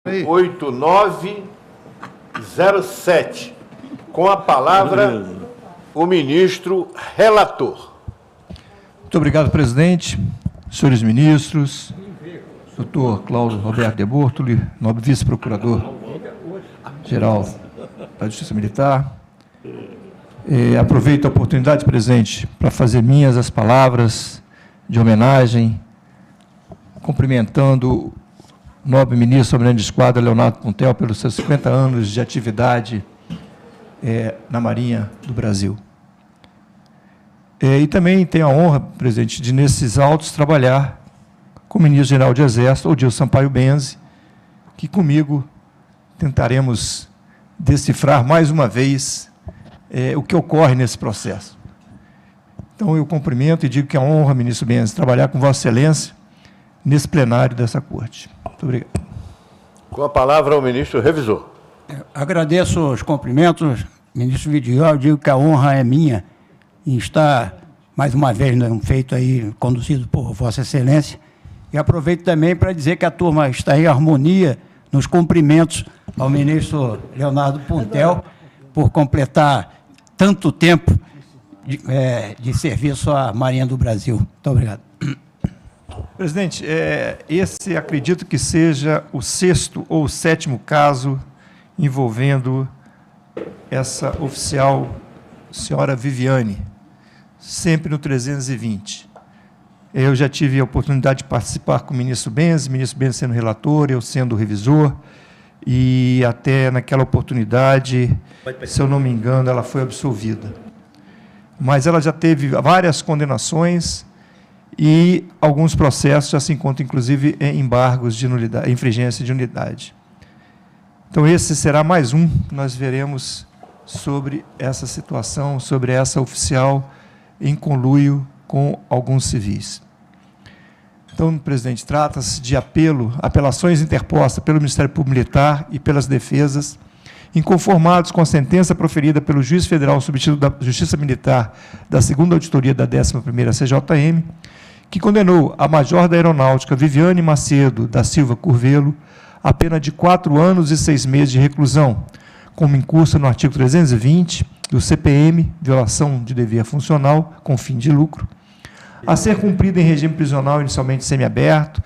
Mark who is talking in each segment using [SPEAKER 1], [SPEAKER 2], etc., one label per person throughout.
[SPEAKER 1] 8907. Com a palavra, o ministro relator.
[SPEAKER 2] Muito obrigado, presidente. Senhores ministros, doutor Cláudio Roberto de Bortoli, nobre vice-procurador-geral da Justiça Militar. Aproveito a oportunidade, presidente, para fazer minhas as palavras de homenagem, cumprimentando o nobre ministro almirante de esquadra Leonardo Puntel pelos seus 50 anos de atividade na Marinha do Brasil. E também tenho a honra, presidente, de, nesses autos, trabalhar com o ministro-geral de Exército, Odilson Sampaio Benzi, que comigo tentaremos decifrar mais uma vez o que ocorre nesse processo. Então, eu cumprimento e digo que é uma honra, ministro Benzi, trabalhar com Vossa Excelência nesse plenário dessa Corte. Muito obrigado.
[SPEAKER 1] Com a palavra, o ministro revisor.
[SPEAKER 3] Agradeço os cumprimentos, ministro Vidigal, digo que a honra é minha em estar, mais uma vez, num feito aí conduzido por Vossa Excelência, e aproveito também para dizer que a turma está em harmonia nos cumprimentos ao ministro Leonardo Puntel por completar tanto tempo de serviço à Marinha do Brasil. Muito obrigado.
[SPEAKER 2] Presidente, esse acredito que seja o 6º ou 7º caso envolvendo essa oficial, senhora Viviane, sempre no 320. Eu já tive a oportunidade de participar com o ministro Benzi sendo relator, eu sendo revisor, e até naquela oportunidade, se eu não me engano, ela foi absolvida. Mas ela já teve várias condenações e alguns processos já se encontram, inclusive, em embargos de nulidade, infringência de nulidade. Então, esse será mais um que nós veremos sobre essa situação, sobre essa oficial em conluio com alguns civis. Então, presidente, trata-se de apelações interpostas pelo Ministério Público Militar e pelas defesas, inconformados com a sentença proferida pelo juiz federal substituto da Justiça Militar da 2ª Auditoria da 11ª CJM, que condenou a major da Aeronáutica Viviane Macedo da Silva Curvelo a pena de 4 anos e 6 meses de reclusão, como incursa no artigo 320 do CPM, violação de dever funcional com fim de lucro, a ser cumprida em regime prisional inicialmente semiaberto,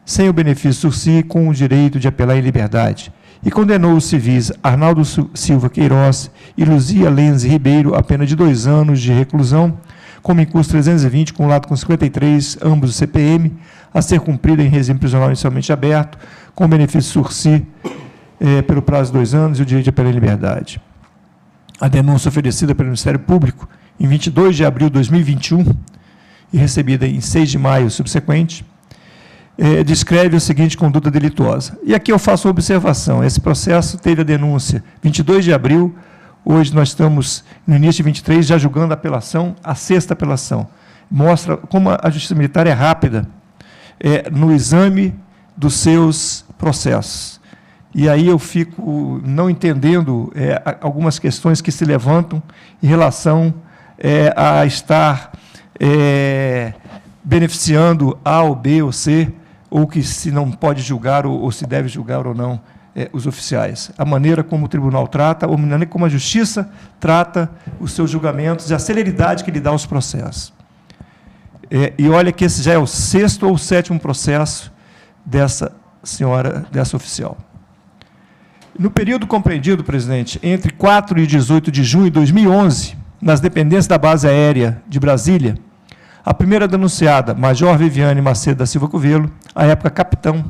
[SPEAKER 2] sem o benefício sursi, com o direito de apelar em liberdade, e condenou os civis Arnaldo Silva Queiroz e Luzia Lenze Ribeiro a pena de 2 anos de reclusão, como incurso 320, cumulado com 53, ambos do CPM, a ser cumprida em regime prisional inicialmente aberto, com benefício sursi pelo prazo de 2 anos e o direito de apelar em liberdade. A denúncia oferecida pelo Ministério Público em 22 de abril de 2021 e recebida em 6 de maio subsequente, descreve a seguinte conduta delituosa. E aqui eu faço uma observação. Esse processo teve a denúncia 22 de abril, hoje nós estamos no início de 23, já julgando a apelação, a 6ª apelação. Mostra como a Justiça Militar é rápida no exame dos seus processos. E aí eu fico não entendendo algumas questões que se levantam em relação a estar beneficiando A ou B ou C, ou que se não pode julgar ou se deve julgar ou não os oficiais. A maneira como o tribunal trata, ou a maneira como a justiça trata os seus julgamentos e a celeridade que lhe dá aos processos. E olha que esse já é o 6º ou 7º processo dessa senhora, dessa oficial. No período compreendido, presidente, entre 4 e 18 de junho de 2011, nas dependências da base aérea de Brasília, a primeira denunciada, Major Viviane Macedo da Silva Curvelo, à época capitão,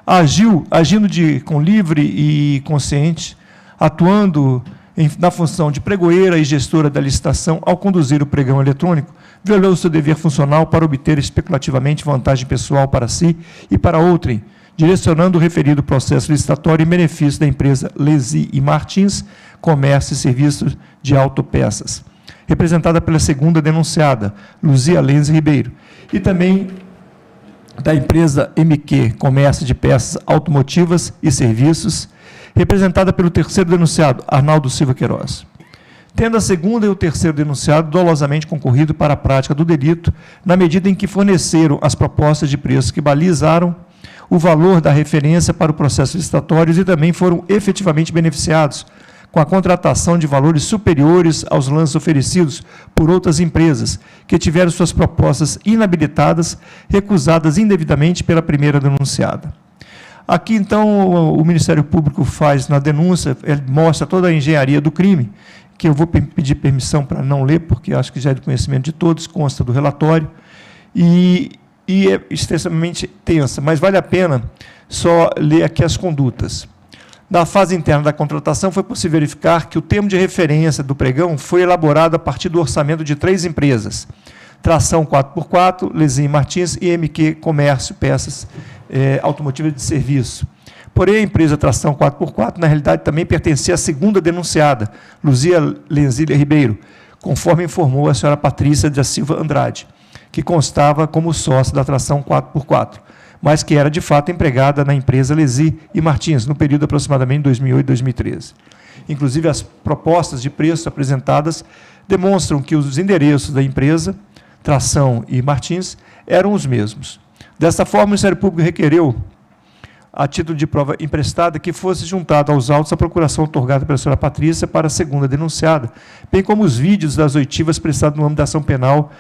[SPEAKER 2] agindo com livre e consciente, atuando na função de pregoeira e gestora da licitação ao conduzir o pregão eletrônico, violou seu dever funcional para obter especulativamente vantagem pessoal para si e para outrem, direcionando o referido processo licitatório em benefício da empresa Lesi e Martins, Comércio e Serviços de Autopeças, representada pela 2ª denunciada, Luzia Lenze Ribeiro, e também da empresa MQ, Comércio de Peças Automotivas e Serviços, representada pelo 3º denunciado, Arnaldo Silva Queiroz. Tendo a 2ª e o 3º denunciado dolosamente concorrido para a prática do delito, na medida em que forneceram as propostas de preço que balizaram o valor da referência para o processo licitatório e também foram efetivamente beneficiados com a contratação de valores superiores aos lances oferecidos por outras empresas, que tiveram suas propostas inabilitadas, recusadas indevidamente pela primeira denunciada. Aqui, então, o Ministério Público faz na denúncia, ele mostra toda a engenharia do crime, que eu vou pedir permissão para não ler, porque acho que já é do conhecimento de todos, consta do relatório, e é extremamente tensa, mas vale a pena só ler aqui as condutas. Na fase interna da contratação, foi possível verificar que o termo de referência do pregão foi elaborado a partir do orçamento de 3 empresas, Tração 4x4, Lesin Martins e MQ Comércio, Peças Automotivas de Serviço. Porém, a empresa Tração 4x4, na realidade, também pertencia à segunda denunciada, Luzia Lenzília Ribeiro, conforme informou a senhora Patrícia da Silva Andrade, que constava como sócia da Tração 4x4, mas que era, de fato, empregada na empresa Lesin e Martins, no período aproximadamente de 2008 e 2013. Inclusive, as propostas de preço apresentadas demonstram que os endereços da empresa, Tração e Martins, eram os mesmos. Dessa forma, o Ministério Público requereu, a título de prova emprestada, que fosse juntado aos autos a procuração otorgada pela senhora Patrícia para a segunda denunciada, bem como os vídeos das oitivas prestados no âmbito da ação penal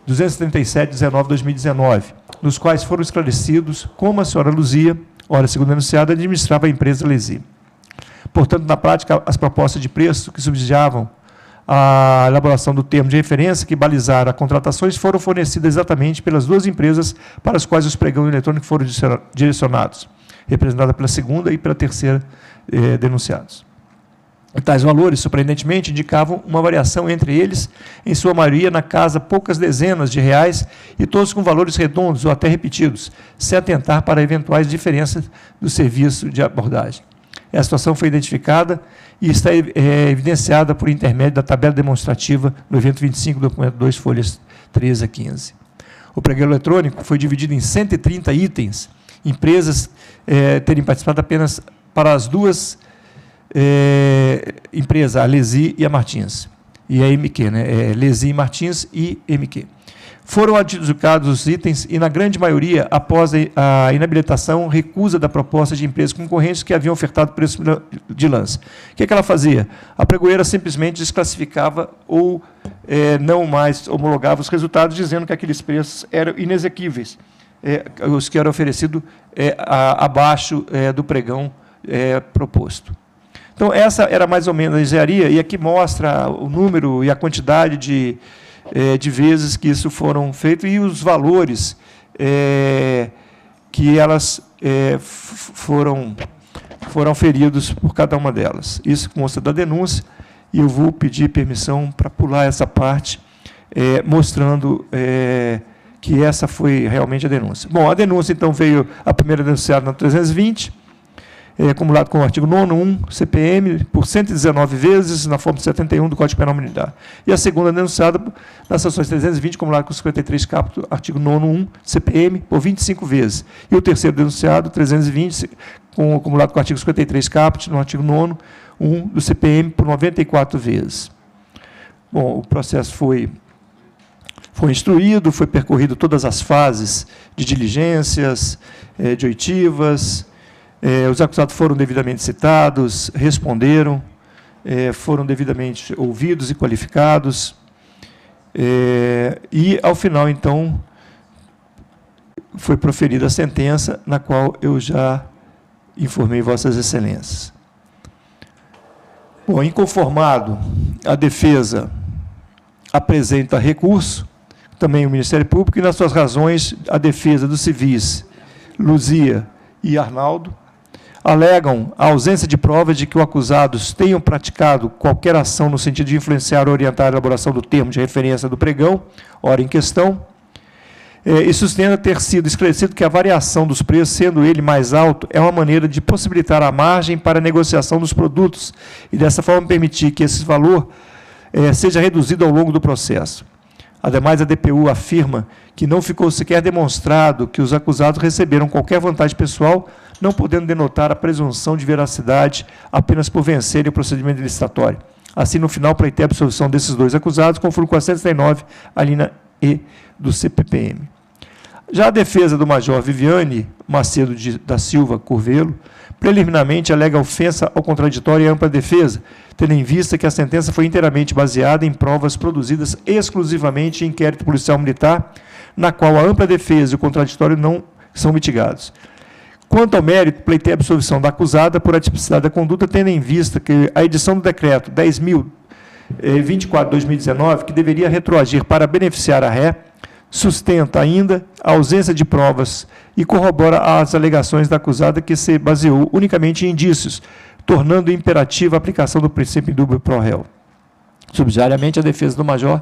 [SPEAKER 2] 237/19/2019, nos quais foram esclarecidos como a senhora Luzia, ora segunda denunciada, administrava a empresa Lesin. Portanto, na prática, as propostas de preço que subsidiavam a elaboração do termo de referência que balizaram as contratações foram fornecidas exatamente pelas 2 empresas para as quais os pregões eletrônicos foram direcionados, representada pela segunda e pela terceira denunciados. Tais valores, surpreendentemente, indicavam uma variação entre eles, em sua maioria, na casa, poucas dezenas de reais, e todos com valores redondos ou até repetidos, sem atentar para eventuais diferenças do serviço de abordagem. A situação foi identificada e está evidenciada por intermédio da tabela demonstrativa no evento 25, documento 2, folhas 13 a 15. O pregão eletrônico foi dividido em 130 itens, empresas terem participado apenas para as 2 empresas, a Lesin e a Martins, e a MQ, né? Lesin Martins e MQ. Foram adjudicados os itens e, na grande maioria, após a inabilitação, recusa da proposta de empresas concorrentes que haviam ofertado preço de lance. O que ela fazia? A pregoeira simplesmente desclassificava ou não mais homologava os resultados, dizendo que aqueles preços eram inexequíveis, os que eram oferecidos abaixo do pregão proposto. Então, essa era mais ou menos a engenharia, e aqui mostra o número e a quantidade de vezes que isso foram feitos e os valores que elas foram feridos por cada uma delas. Isso consta da denúncia, e eu vou pedir permissão para pular essa parte, mostrando que essa foi realmente a denúncia. Bom, a denúncia, então, veio a primeira denunciada na 320, acumulado com o artigo 9º, CPM, por 119 vezes, na forma 71 do Código Penal Militar. E a segunda denunciada nas sanções 320, acumulado com 53 caput, artigo 9º, CPM, por 25 vezes. E o terceiro denunciado, 320, acumulado com o artigo 53 caput, no artigo 9º, 1 do CPM, por 94 vezes. Bom, o processo foi instruído, foi percorrido todas as fases de diligências, de oitivas. Os acusados foram devidamente citados, responderam, foram devidamente ouvidos e qualificados, e, ao final, então, foi proferida a sentença, na qual eu já informei Vossas Excelências. Bom, inconformado, a defesa apresenta recurso, também o Ministério Público, e, nas suas razões, a defesa dos civis Luzia e Arnaldo alegam a ausência de provas de que os acusados tenham praticado qualquer ação no sentido de influenciar ou orientar a elaboração do termo de referência do pregão, ora em questão, e sustenta ter sido esclarecido que a variação dos preços, sendo ele mais alto, é uma maneira de possibilitar a margem para a negociação dos produtos e, dessa forma, permitir que esse valor seja reduzido ao longo do processo. Ademais, a DPU afirma que não ficou sequer demonstrado que os acusados receberam qualquer vantagem pessoal, não podendo denotar a presunção de veracidade apenas por vencerem o procedimento licitatório. Assim, no final, pleiteia a absolvição desses 2 acusados, conforme com a 169, a linha E do CPPM. Já a defesa do Major Viviane Macedo da Silva Curvelo, preliminarmente alega ofensa ao contraditório e ampla defesa, tendo em vista que a sentença foi inteiramente baseada em provas produzidas exclusivamente em inquérito policial militar, na qual a ampla defesa e o contraditório não são mitigados. Quanto ao mérito, pleiteia a absolvição da acusada por atipicidade da conduta, tendo em vista que a edição do decreto 10.024/2019, que deveria retroagir para beneficiar a ré, sustenta ainda a ausência de provas e corrobora as alegações da acusada, que se baseou unicamente em indícios, tornando imperativa a aplicação do princípio indúbio pro réu. Subsidiariamente, a defesa do major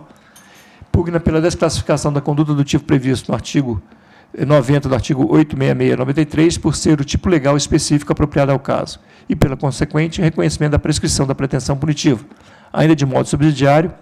[SPEAKER 2] pugna pela desclassificação da conduta do tipo previsto no artigo 90 do artigo 866/93, por ser o tipo legal específico apropriado ao caso, e pela consequente reconhecimento da prescrição da pretensão punitiva. Ainda de modo subsidiário,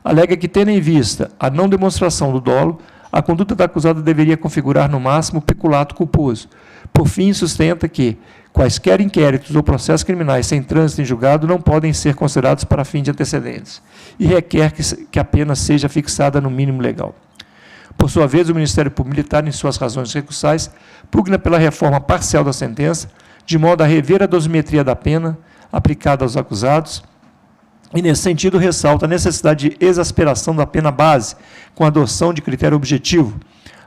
[SPEAKER 2] alega que, tendo em vista a não demonstração do dolo, a conduta da acusada deveria configurar, no máximo, peculato culposo. Por fim, sustenta que quaisquer inquéritos ou processos criminais sem trânsito em julgado não podem ser considerados para fim de antecedentes e requer que a pena seja fixada no mínimo legal. Por sua vez, o Ministério Público Militar, em suas razões recursais, pugna pela reforma parcial da sentença, de modo a rever a dosimetria da pena aplicada aos acusados, e, nesse sentido, ressalta a necessidade de exasperação da pena base, com a adoção de critério objetivo.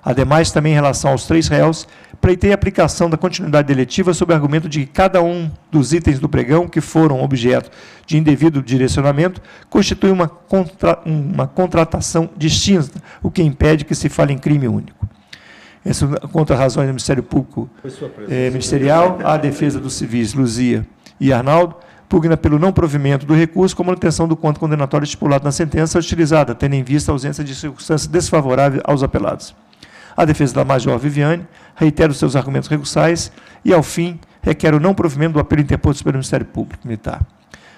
[SPEAKER 2] Ademais, também em relação aos 3 réus, pleiteia a aplicação da continuidade deletiva sob o argumento de que cada um dos itens do pregão que foram objeto de indevido direcionamento constitui uma contratação distinta, o que impede que se fale em crime único. Essas contra razões do Ministério Público Ministerial, a defesa dos civis Luzia e Arnaldo, pugna pelo não provimento do recurso com manutenção do quanto condenatório estipulado na sentença utilizada, tendo em vista a ausência de circunstâncias desfavoráveis aos apelados. A defesa da Major Viviane reitera os seus argumentos recursais e, ao fim, requer o não provimento do apelo interposto pelo Ministério Público Militar.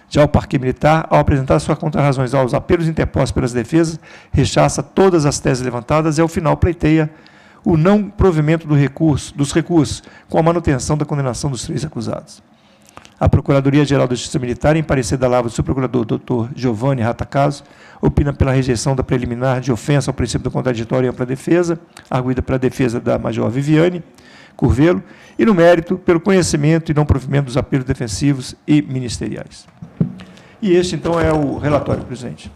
[SPEAKER 2] Já o Parquet Militar, ao apresentar suas contrarrazões aos apelos interpostos pelas defesas, rechaça todas as teses levantadas e, ao final, pleiteia o não provimento dos recursos, com a manutenção da condenação dos 3 acusados. A Procuradoria-Geral da Justiça Militar, em parecer da lavra do subprocurador Dr. Giovanni Ratacaso, opina pela rejeição da preliminar de ofensa ao princípio do contraditório e ampla defesa, arguída pela defesa da Major Viviane Curvelo, e, no mérito, pelo conhecimento e não provimento dos apelos defensivos e ministeriais. E este, então, é o relatório, presidente.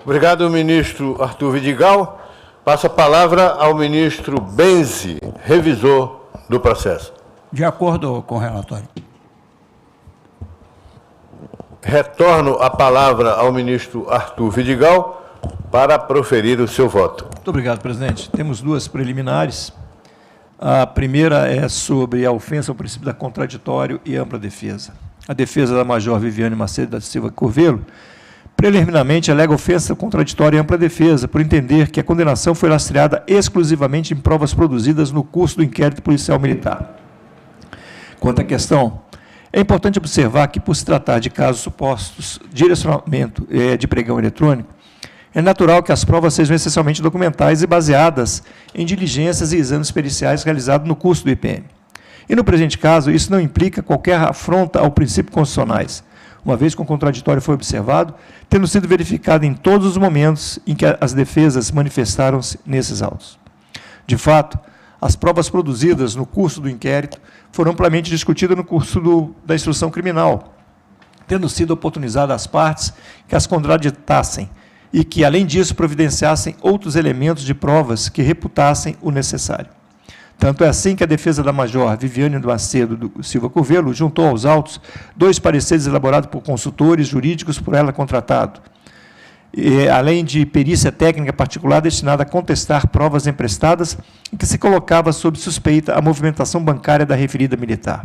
[SPEAKER 1] Obrigado, ministro Arthur Vidigal. Passo a palavra ao ministro Benzi, revisor do processo.
[SPEAKER 3] De acordo com o relatório.
[SPEAKER 1] Retorno a palavra ao ministro Arthur Vidigal para proferir o seu voto.
[SPEAKER 2] Muito obrigado, presidente. Temos 2 preliminares. A primeira é sobre a ofensa ao princípio da contraditório e ampla defesa. A defesa da Major Viviane Macedo da Silva Curvelo, preliminarmente, alega ofensa contraditória e ampla defesa, por entender que a condenação foi lastreada exclusivamente em provas produzidas no curso do inquérito policial militar. Quanto à questão, é importante observar que, por se tratar de casos supostos direcionamento de pregão eletrônico, é natural que as provas sejam essencialmente documentais e baseadas em diligências e exames periciais realizados no curso do IPM. E, no presente caso, isso não implica qualquer afronta ao princípio constitucionais, uma vez que o contraditório foi observado, tendo sido verificado em todos os momentos em que as defesas manifestaram-se nesses autos. De fato, as provas produzidas no curso do inquérito foram amplamente discutidas no curso da instrução criminal, tendo sido oportunizadas às partes que as contraditassem e que, além disso, providenciassem outros elementos de provas que reputassem o necessário. Tanto é assim que a defesa da Major Viviane Macedo do Silva Curvelo juntou aos autos 2 pareceres elaborados por consultores jurídicos por ela contratado, além de perícia técnica particular destinada a contestar provas emprestadas em que se colocava sob suspeita a movimentação bancária da referida militar.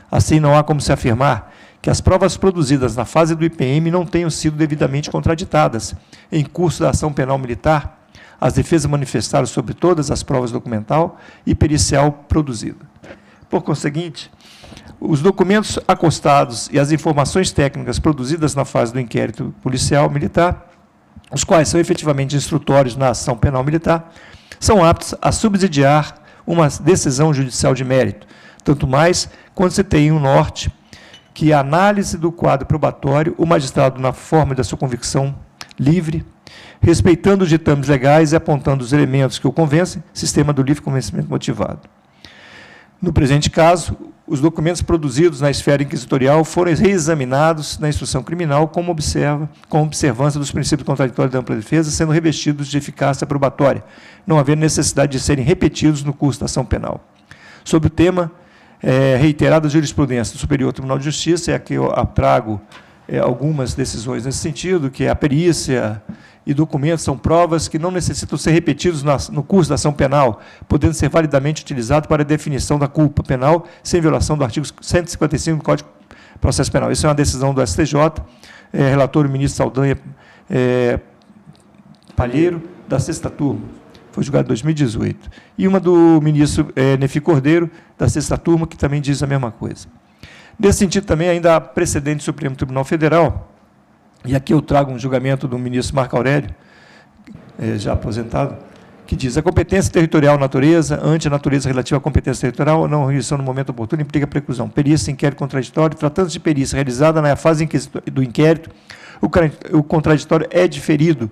[SPEAKER 2] Assim, não há como se afirmar que as provas produzidas na fase do IPM não tenham sido devidamente contraditadas. Em curso da ação penal militar, as defesas manifestaram sobre todas as provas documental e pericial produzidas. Por conseguinte, os documentos acostados e as informações técnicas produzidas na fase do inquérito policial militar, os quais são efetivamente instrutórios na ação penal militar, são aptos a subsidiar uma decisão judicial de mérito, tanto mais quando se tem um norte que a análise do quadro probatório, o magistrado, na forma da sua convicção livre, respeitando os ditames legais e apontando os elementos que o convencem, sistema do livre convencimento motivado. No presente caso, os documentos produzidos na esfera inquisitorial foram reexaminados na instrução criminal com observância dos princípios contraditórios da ampla defesa, sendo revestidos de eficácia probatória, não havendo necessidade de serem repetidos no curso da ação penal. Sobre o tema, reiterada jurisprudência do Superior Tribunal de Justiça, é que eu trago algumas decisões nesse sentido, que a perícia e documentos são provas que não necessitam ser repetidos no curso da ação penal, podendo ser validamente utilizados para a definição da culpa penal, sem violação do artigo 155 do Código de Processo Penal. Isso é uma decisão do STJ, relator o ministro Saldanha Palheiro, da sexta turma, foi julgado em 2018. E uma do ministro Nefi Cordeiro, da sexta turma, que também diz a mesma coisa. Nesse sentido, também, ainda há precedente do Supremo Tribunal Federal, e aqui eu trago um julgamento do ministro Marco Aurélio, já aposentado, que diz: a competência territorial natureza, ante a natureza relativa à competência territorial, a não realização no momento oportuno implica preclusão. Perícia, inquérito contraditório, tratando-se de perícia realizada na fase do inquérito, o contraditório é diferido,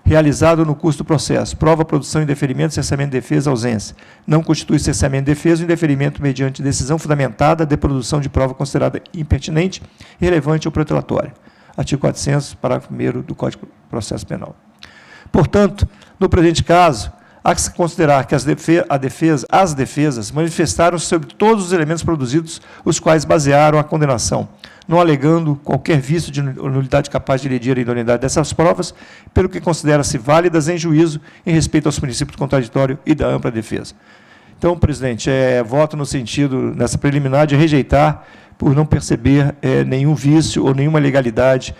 [SPEAKER 2] realizado no curso do processo. Prova, produção, indeferimento, cessamento de defesa, ausência. Não constitui cessamento de defesa o indeferimento mediante decisão fundamentada de produção de prova considerada impertinente, irrelevante ou protelatória. Artigo 400, parágrafo 1º do Código de Processo Penal. Portanto, no presente caso, há que se considerar que as defesas manifestaram sobre todos os elementos produzidos, os quais basearam a condenação, não alegando qualquer vício de nulidade capaz de ledir a idoneidade dessas provas, pelo que considera-se válidas em juízo em respeito aos princípios do contraditório e da ampla defesa. Então, presidente, voto no sentido, nessa preliminar, de rejeitar, por não perceber nenhum vício ou nenhuma ilegalidade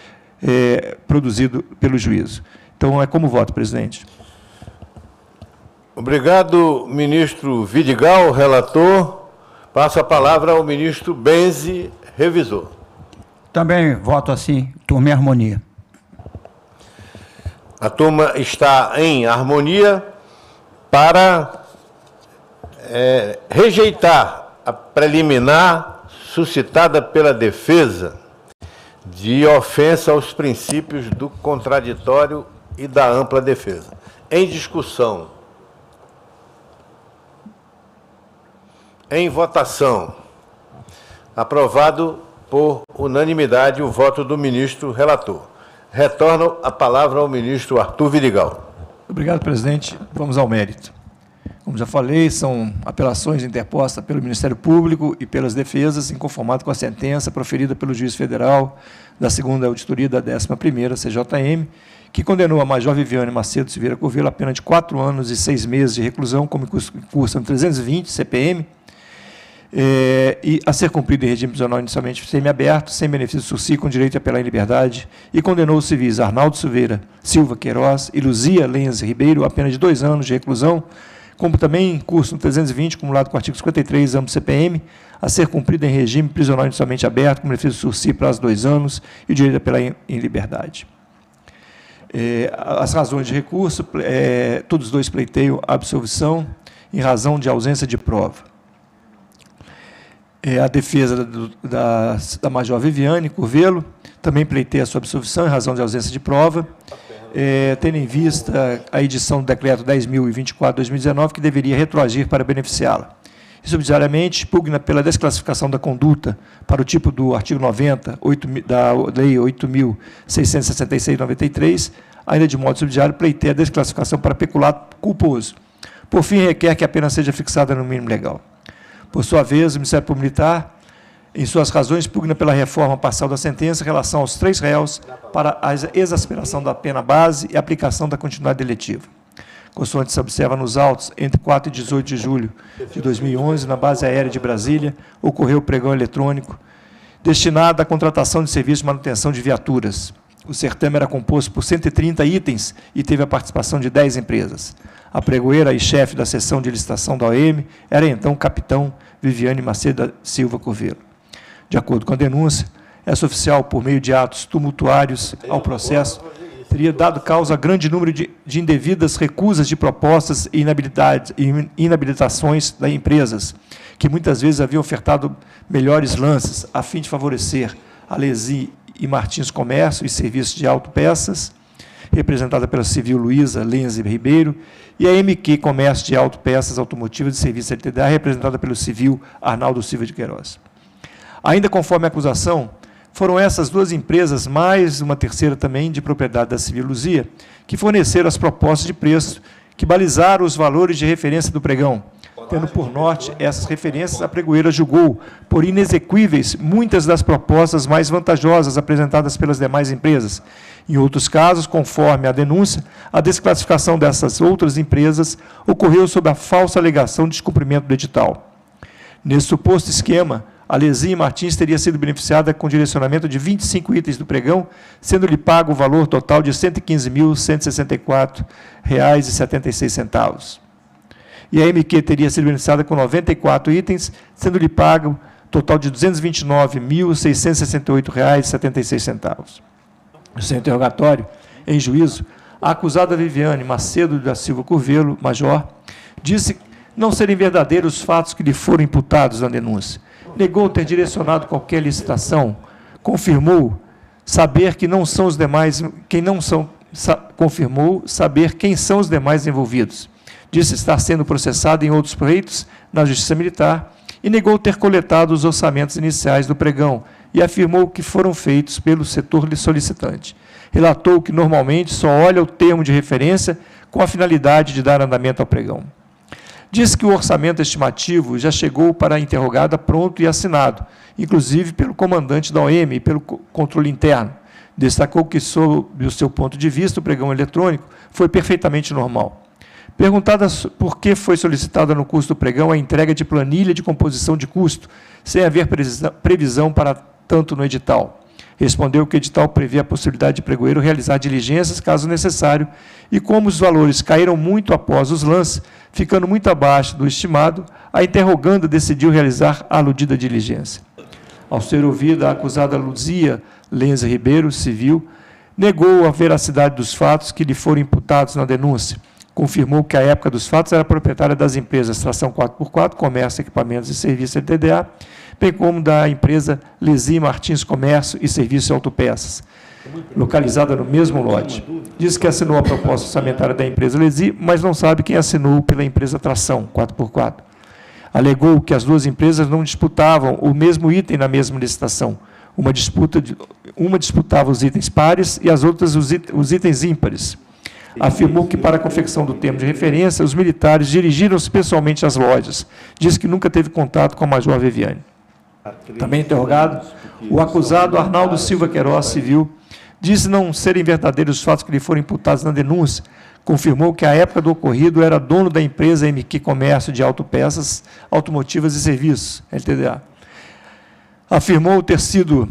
[SPEAKER 2] produzido pelo juízo. Então, é como voto, presidente.
[SPEAKER 1] Obrigado, ministro Vidigal, relator. Passo a palavra ao ministro Benzi, revisor.
[SPEAKER 3] Também voto assim, turma em harmonia.
[SPEAKER 1] A turma está em harmonia para rejeitar a preliminar suscitada pela defesa de ofensa aos princípios do contraditório e da ampla defesa. Em discussão. Em votação. Aprovado por unanimidade o voto do ministro relator. Retorno a palavra ao ministro Arthur Vidigal.
[SPEAKER 2] Obrigado, presidente. Vamos ao mérito. Como já falei, são apelações interpostas pelo Ministério Público e pelas defesas, inconformado com a sentença proferida pelo juiz federal da 2ª Auditoria da 11ª CJM, que condenou a Major Viviane Macedo Silveira Coelho a pena de 4 anos e 6 meses de reclusão, como curso 320 CPM, e a ser cumprido em regime prisional inicialmente semiaberto, sem benefício sursi, com direito a apelar em liberdade, e condenou os civis Arnaldo Silva Queiroz e Luzia Lenz Ribeiro a pena de 2 anos de reclusão, como também curso 320, acumulado com o artigo 53, âmbito CPM, a ser cumprido em regime prisional inicialmente aberto, com benefício sursi, prazo de 2 anos, e o direito a apelar em liberdade. As razões de recurso, todos os dois pleiteiam a absolvição em razão de ausência de prova. A defesa da Major Viviane Curvelo também pleiteia a sua absolvição em razão de ausência de prova, tendo em vista a edição do decreto 10.024/2019, que deveria retroagir para beneficiá-la. E, subsidiariamente, pugna pela desclassificação da conduta para o tipo do artigo 90 da Lei 8.666/93, ainda de modo subsidiário, pleiteia a desclassificação para peculato culposo. Por fim, requer que a pena seja fixada no mínimo legal. Por sua vez, o Ministério Público Militar, em suas razões, pugna pela reforma parcial da sentença em relação aos 3 réus para a exasperação da pena base e aplicação da continuidade deletiva. Consoante se observa nos autos, entre 4 e 18 de julho de 2011, na base aérea de Brasília, ocorreu o pregão eletrônico destinado à contratação de serviços de manutenção de viaturas. O certame era composto por 130 itens e teve a participação de 10 empresas. A pregoeira e chefe da seção de licitação da OM era então o capitão Viviane Macedo Silva Coelho. De acordo com a denúncia, essa oficial, por meio de atos tumultuários ao processo, teria dado causa a grande número de indevidas recusas de propostas e inabilitações das empresas, que muitas vezes haviam ofertado melhores lances, a fim de favorecer a Lesi e Martins Comércio e Serviços de Autopeças, representada pela Civil Luísa Lenze Ribeiro, e a MQ Comércio de Autopeças Automotivas e Serviços LTDA, representada pelo Civil Arnaldo Silva de Queiroz. Ainda conforme a acusação, foram essas duas empresas, mais uma terceira também, de propriedade da Civil Luzia, que forneceram as propostas de preço, que balizaram os valores de referência do pregão. Tendo por norte essas referências, a pregoeira julgou por inexequíveis muitas das propostas mais vantajosas apresentadas pelas demais empresas. Em outros casos, conforme a denúncia, a desclassificação dessas outras empresas ocorreu sob a falsa alegação de descumprimento do edital. Nesse suposto esquema, a Lesia Martins teria sido beneficiada com direcionamento de 25 itens do pregão, sendo-lhe pago o valor total de R$ 115.164,76. E a MQ teria sido beneficiada com 94 itens, sendo-lhe pago total de R$ 229.668,76. No seu interrogatório, em juízo, a acusada Viviane Macedo da Silva Curvelo, major, disse não serem verdadeiros os fatos que lhe foram imputados na denúncia. Negou ter direcionado qualquer licitação, confirmou saber que não são os demais, confirmou saber quem são os demais envolvidos. Disse estar sendo processado em outros pleitos na Justiça Militar e negou ter coletado os orçamentos iniciais do pregão e afirmou que foram feitos pelo setor solicitante. Relatou que normalmente só olha o termo de referência com a finalidade de dar andamento ao pregão. Disse que o orçamento estimativo já chegou para a interrogada pronto e assinado, inclusive pelo comandante da OM e pelo controle interno. Destacou que, sob o seu ponto de vista, o pregão eletrônico foi perfeitamente normal. Perguntada por que foi solicitada no custo do pregão a entrega de planilha de composição de custo, sem haver previsão para tanto no edital. Respondeu que o edital prevê a possibilidade de pregoeiro realizar diligências, caso necessário, e como os valores caíram muito após os lances, ficando muito abaixo do estimado, a interroganda decidiu realizar a aludida diligência. Ao ser ouvida, a acusada Luzia Lenze Ribeiro, civil, negou a veracidade dos fatos que lhe foram imputados na denúncia. Confirmou que, à época dos fatos, era proprietária das empresas Tração 4x4, Comércio, Equipamentos e Serviços LTDA, bem como da empresa Lesia Martins Comércio e Serviços Autopeças, localizada no mesmo lote. Diz que assinou a proposta orçamentária da empresa Lesia, mas não sabe quem assinou pela empresa Tração 4x4. Alegou que as duas empresas não disputavam o mesmo item na mesma licitação. Uma disputava os itens pares e as outras os itens ímpares. Afirmou que, para a confecção do termo de referência, os militares dirigiram-se pessoalmente às lojas. Diz que nunca teve contato com a Major Viviane. Também interrogado, o acusado Arnaldo Silva Queiroz, civil, disse não serem verdadeiros os fatos que lhe foram imputados na denúncia. Confirmou que, à época do ocorrido, era dono da empresa MQ Comércio de Autopeças, Automotivas e Serviços, LTDA. Afirmou ter sido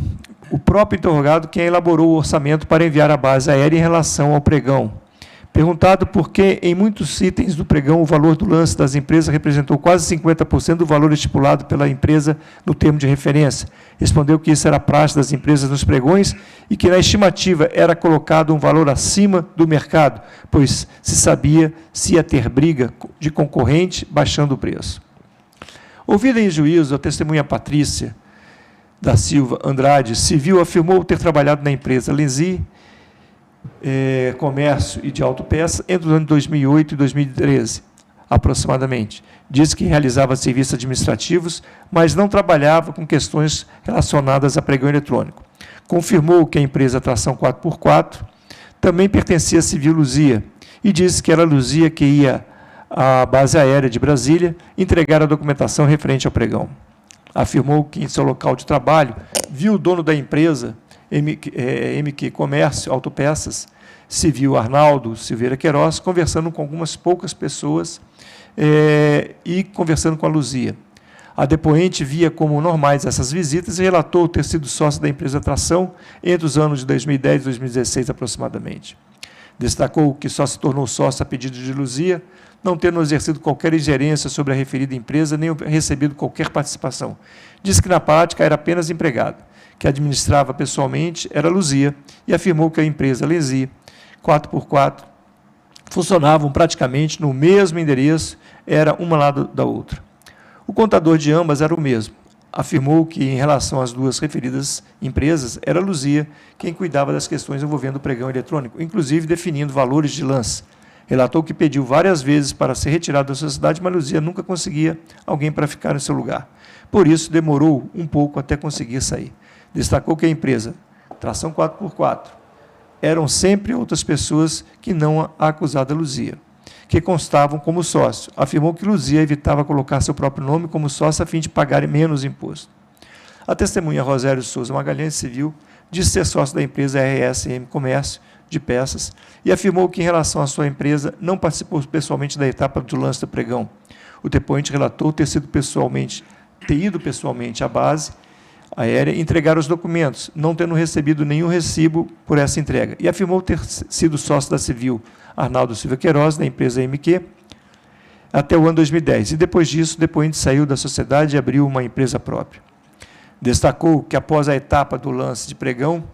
[SPEAKER 2] o próprio interrogado quem elaborou o orçamento para enviar à base aérea em relação ao pregão. Perguntado por que, em muitos itens do pregão, o valor do lance das empresas representou quase 50% do valor estipulado pela empresa no termo de referência, respondeu que isso era a praxe das empresas nos pregões e que, na estimativa, era colocado um valor acima do mercado, pois se sabia se ia ter briga de concorrente baixando o preço. Ouvida em juízo, a testemunha Patrícia da Silva Andrade, civil, afirmou ter trabalhado na empresa Lesia Comércio e de Autopeças entre os anos 2008 e 2013, aproximadamente. Diz que realizava serviços administrativos, mas não trabalhava com questões relacionadas a pregão eletrônico. Confirmou que a empresa Tração 4x4 também pertencia à Civil Luzia e disse que era a Luzia que ia à base aérea de Brasília entregar a documentação referente ao pregão. Afirmou que, em seu local de trabalho, viu o dono da empresa MQ Comércio, Autopeças, civil Arnaldo Silveira Queiroz, conversando com algumas poucas pessoas e conversando com a Luzia. A depoente via como normais essas visitas e relatou ter sido sócio da empresa Tração entre os anos de 2010 e 2016, aproximadamente. Destacou que só se tornou sócio a pedido de Luzia, não tendo exercido qualquer ingerência sobre a referida empresa, nem recebido qualquer participação. Diz que, na prática, era apenas empregado. Que administrava pessoalmente era Luzia, e afirmou que a empresa Lesia 4x4 funcionavam praticamente no mesmo endereço, era uma lado da outra. O contador de ambas era o mesmo. afirmou que, em relação às duas referidas empresas, era a Luzia quem cuidava das questões envolvendo o pregão eletrônico, inclusive definindo valores de lance. Relatou que pediu várias vezes para ser retirado da sociedade, mas Luzia nunca conseguia alguém para ficar em seu lugar. Por isso, demorou um pouco até conseguir sair. Destacou que a empresa, tração 4x4, eram sempre outras pessoas que não a acusada Luzia, que constavam como sócio. Afirmou que Luzia evitava colocar seu próprio nome como sócio a fim de pagar menos imposto. A testemunha Rosério Souza Magalhães Civil disse ser sócio da empresa RSM Comércio de Peças e afirmou que, em relação à sua empresa, não participou pessoalmente da etapa do lance do pregão. O depoente relatou ter ido pessoalmente à base aérea e entregar os documentos, não tendo recebido nenhum recibo por essa entrega. E afirmou ter sido sócio da Civil Arnaldo Silva Queiroz, da empresa MQ, até o ano 2010. E depois disso, o depoente saiu da sociedade e abriu uma empresa própria. Destacou que, após a etapa do lance de pregão,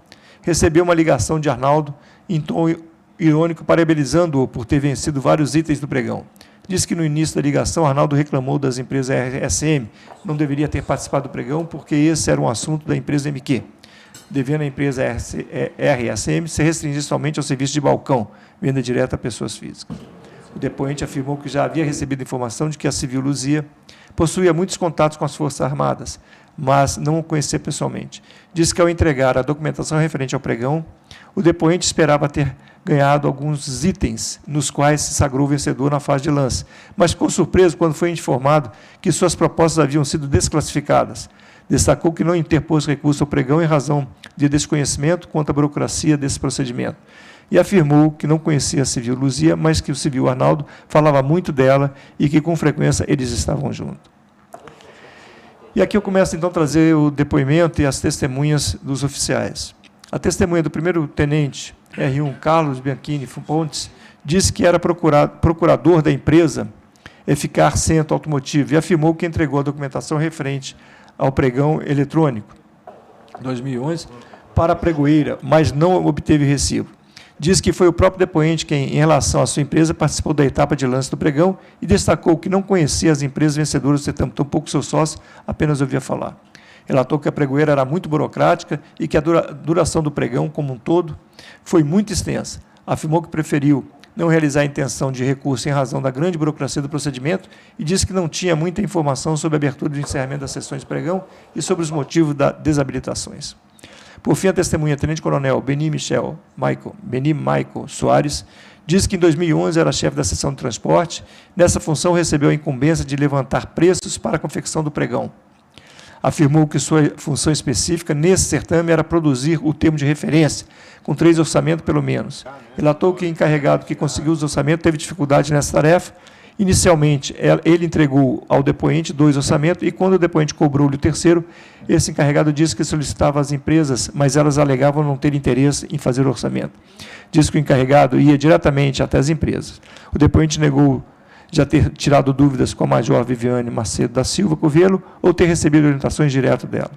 [SPEAKER 2] recebeu uma ligação de Arnaldo em tom irônico, parabenizando-o por ter vencido vários itens do pregão. Disse que, no início da ligação, Arnaldo reclamou das empresas RSM, não deveria ter participado do pregão, porque esse era um assunto da empresa MQ, devendo a empresa RSM se restringir somente ao serviço de balcão, venda direta a pessoas físicas. O depoente afirmou que já havia recebido informação de que a Civil Luzia possuía muitos contatos com as Forças Armadas, mas não o conhecia pessoalmente. Disse que, ao entregar a documentação referente ao pregão, o depoente esperava ter ganhado alguns itens, nos quais se sagrou vencedor na fase de lance, mas ficou surpreso quando foi informado que suas propostas haviam sido desclassificadas. Destacou que não interpôs recurso ao pregão em razão de desconhecimento quanto à burocracia desse procedimento. E afirmou que não conhecia a Civil Luzia, mas que o Civil Arnaldo falava muito dela e que, com frequência, eles estavam juntos. E aqui eu começo, então, a trazer o depoimento e as testemunhas dos oficiais. A testemunha do primeiro-tenente R1 Carlos Bianchini Pontes disse que era procurador da empresa Eficar Centro Automotivo e afirmou que entregou a documentação referente ao pregão eletrônico 2011 para a pregoeira, mas não obteve recibo. Diz que foi o próprio depoente quem, em relação à sua empresa, participou da etapa de lance do pregão e destacou que não conhecia as empresas vencedoras do certame, tampouco seu sócio, apenas ouvia falar. Relatou que a pregoeira era muito burocrática e que a duração do pregão, como um todo, foi muito extensa. Afirmou que preferiu não realizar a intenção de recurso em razão da grande burocracia do procedimento e disse que não tinha muita informação sobre a abertura e o encerramento das sessões de pregão e sobre os motivos das desabilitações. Por fim, a testemunha Tenente-Coronel Beni Michael Soares disse que, em 2011, era chefe da seção de transporte. Nessa função, recebeu a incumbência de levantar preços para a confecção do pregão. Afirmou que sua função específica nesse certame era produzir o termo de referência, com 3 orçamentos pelo menos. Relatou que o encarregado que conseguiu os orçamentos teve dificuldade nessa tarefa. Inicialmente, ele entregou ao depoente 2 orçamentos e, quando o depoente cobrou-lhe o terceiro, esse encarregado disse que solicitava às empresas, mas elas alegavam não ter interesse em fazer o orçamento. Disse que o encarregado ia diretamente até as empresas. O depoente negou já ter tirado dúvidas com a Major Viviane Macedo da Silva Covello ou ter recebido orientações direto dela.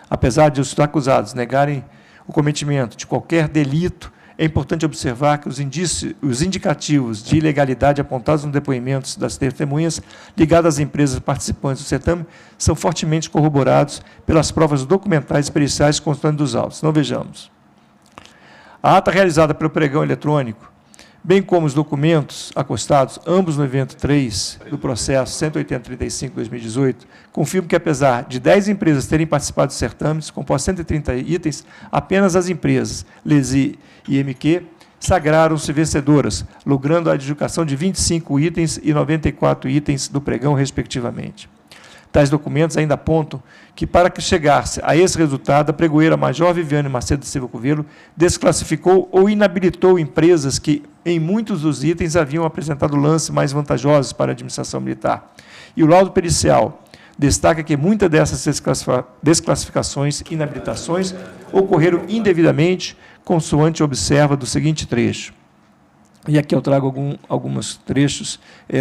[SPEAKER 2] Apesar de os acusados negarem o cometimento de qualquer delito, é importante observar que os indicativos de ilegalidade apontados nos depoimentos das testemunhas ligadas às empresas participantes do certame são fortemente corroborados pelas provas documentais e periciais constantes dos autos. Não vejamos. A ata realizada pelo pregão eletrônico, bem como os documentos acostados, ambos no evento 3 do processo 18035-2018, confirmam que, apesar de 10 empresas terem participado dos certames, compostos 130 itens, apenas as empresas Lesi e MQ sagraram-se vencedoras, logrando a adjudicação de 25 itens e 94 itens do pregão, respectivamente. Tais documentos ainda apontam que, para que chegasse a esse resultado, a pregoeira Major Viviane Macedo Silva Covello desclassificou ou inabilitou empresas que, em muitos dos itens, haviam apresentado lances mais vantajosos para a administração militar. E o laudo pericial destaca que muitas dessas desclassificações e inabilitações ocorreram indevidamente, consoante observa do seguinte trecho. E aqui eu trago alguns trechos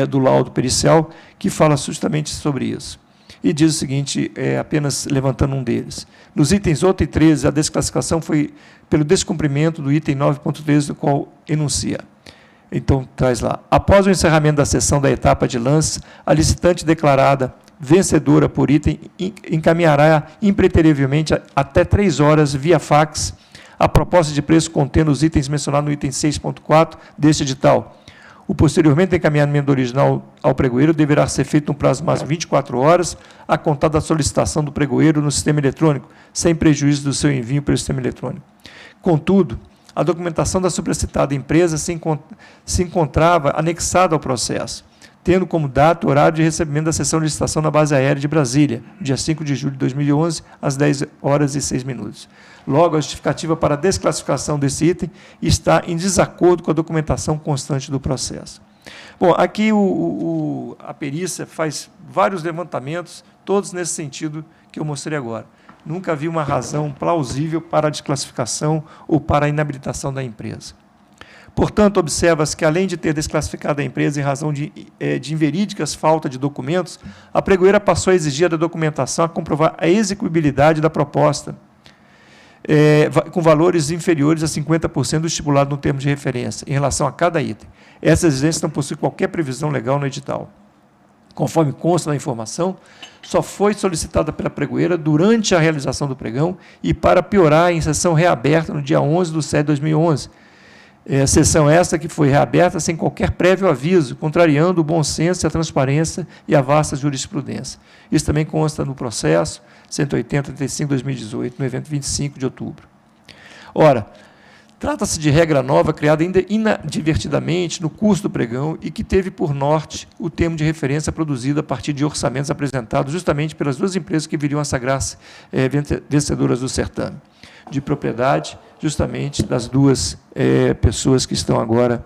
[SPEAKER 2] do laudo pericial que fala justamente sobre isso. E diz o seguinte, apenas levantando um deles. Nos itens 8 e 13, a desclassificação foi pelo descumprimento do item 9.13, do qual enuncia. Então, traz lá. Após o encerramento da sessão da etapa de lance, a licitante declarada vencedora por item encaminhará impreterivelmente até 3 horas via fax a proposta de preço contendo os itens mencionados no item 6.4 deste edital. O posteriormente encaminhamento do original ao pregoeiro deverá ser feito no prazo máximo de 24 horas, a contar da solicitação do pregoeiro no sistema eletrônico, sem prejuízo do seu envio pelo sistema eletrônico. Contudo, a documentação da supracitada empresa se encontrava anexada ao processo, tendo como data o horário de recebimento da sessão de licitação na base aérea de Brasília, dia 5 de julho de 2011, às 10 horas e 6 minutos. Logo, a justificativa para a desclassificação desse item está em desacordo com a documentação constante do processo. Bom, aqui a perícia faz vários levantamentos, todos nesse sentido que eu mostrei agora. Nunca vi uma razão plausível para a desclassificação ou para a inabilitação da empresa. Portanto, observa-se que, além de ter desclassificado a empresa em razão de inverídicas falta de documentos, a pregoeira passou a exigir da documentação a comprovar a execuibilidade da proposta, com valores inferiores a 50% do estipulado no termo de referência, em relação a cada item. Essa exigência não possui qualquer previsão legal no edital. Conforme consta na informação, só foi solicitada pela pregoeira durante a realização do pregão e para piorar, em sessão reaberta no dia 11/7/2011. Sessão esta que foi reaberta sem qualquer prévio aviso, contrariando o bom senso, a transparência e a vasta jurisprudência. Isso também consta no processo 180/35/2018, no evento 25 de outubro. Ora, trata-se de regra nova criada ainda inadvertidamente no curso do pregão e que teve por norte o termo de referência produzido a partir de orçamentos apresentados justamente pelas duas empresas que viriam a sagrar-se vencedoras do certame, de propriedade justamente das duas pessoas que estão agora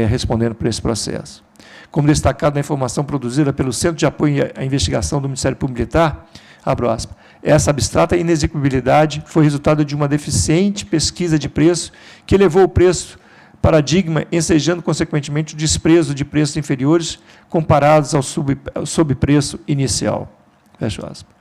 [SPEAKER 2] respondendo por esse processo. Como destacado na informação produzida pelo Centro de Apoio à Investigação do Ministério Público Militar, abro aspas, essa abstrata inexecuibilidade foi resultado de uma deficiente pesquisa de preço que elevou o preço paradigma, ensejando, consequentemente, o desprezo de preços inferiores comparados ao sobrepreço inicial. Fecho aspas.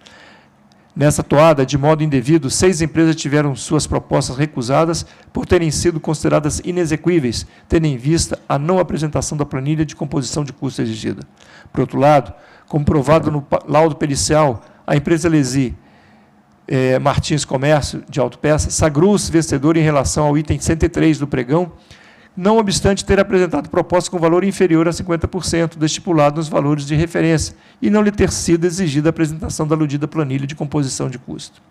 [SPEAKER 2] Nessa toada, de modo indevido, 6 empresas tiveram suas propostas recusadas por terem sido consideradas inexequíveis, tendo em vista a não apresentação da planilha de composição de custo exigida. Por outro lado, como provado no laudo pericial, a empresa Lesi Martins Comércio, de autopeça, sagrou-se vencedor em relação ao item 103 do pregão, não obstante ter apresentado proposta com valor inferior a 50% do estipulado nos valores de referência e não lhe ter sido exigida a apresentação da aludida planilha de composição de custo.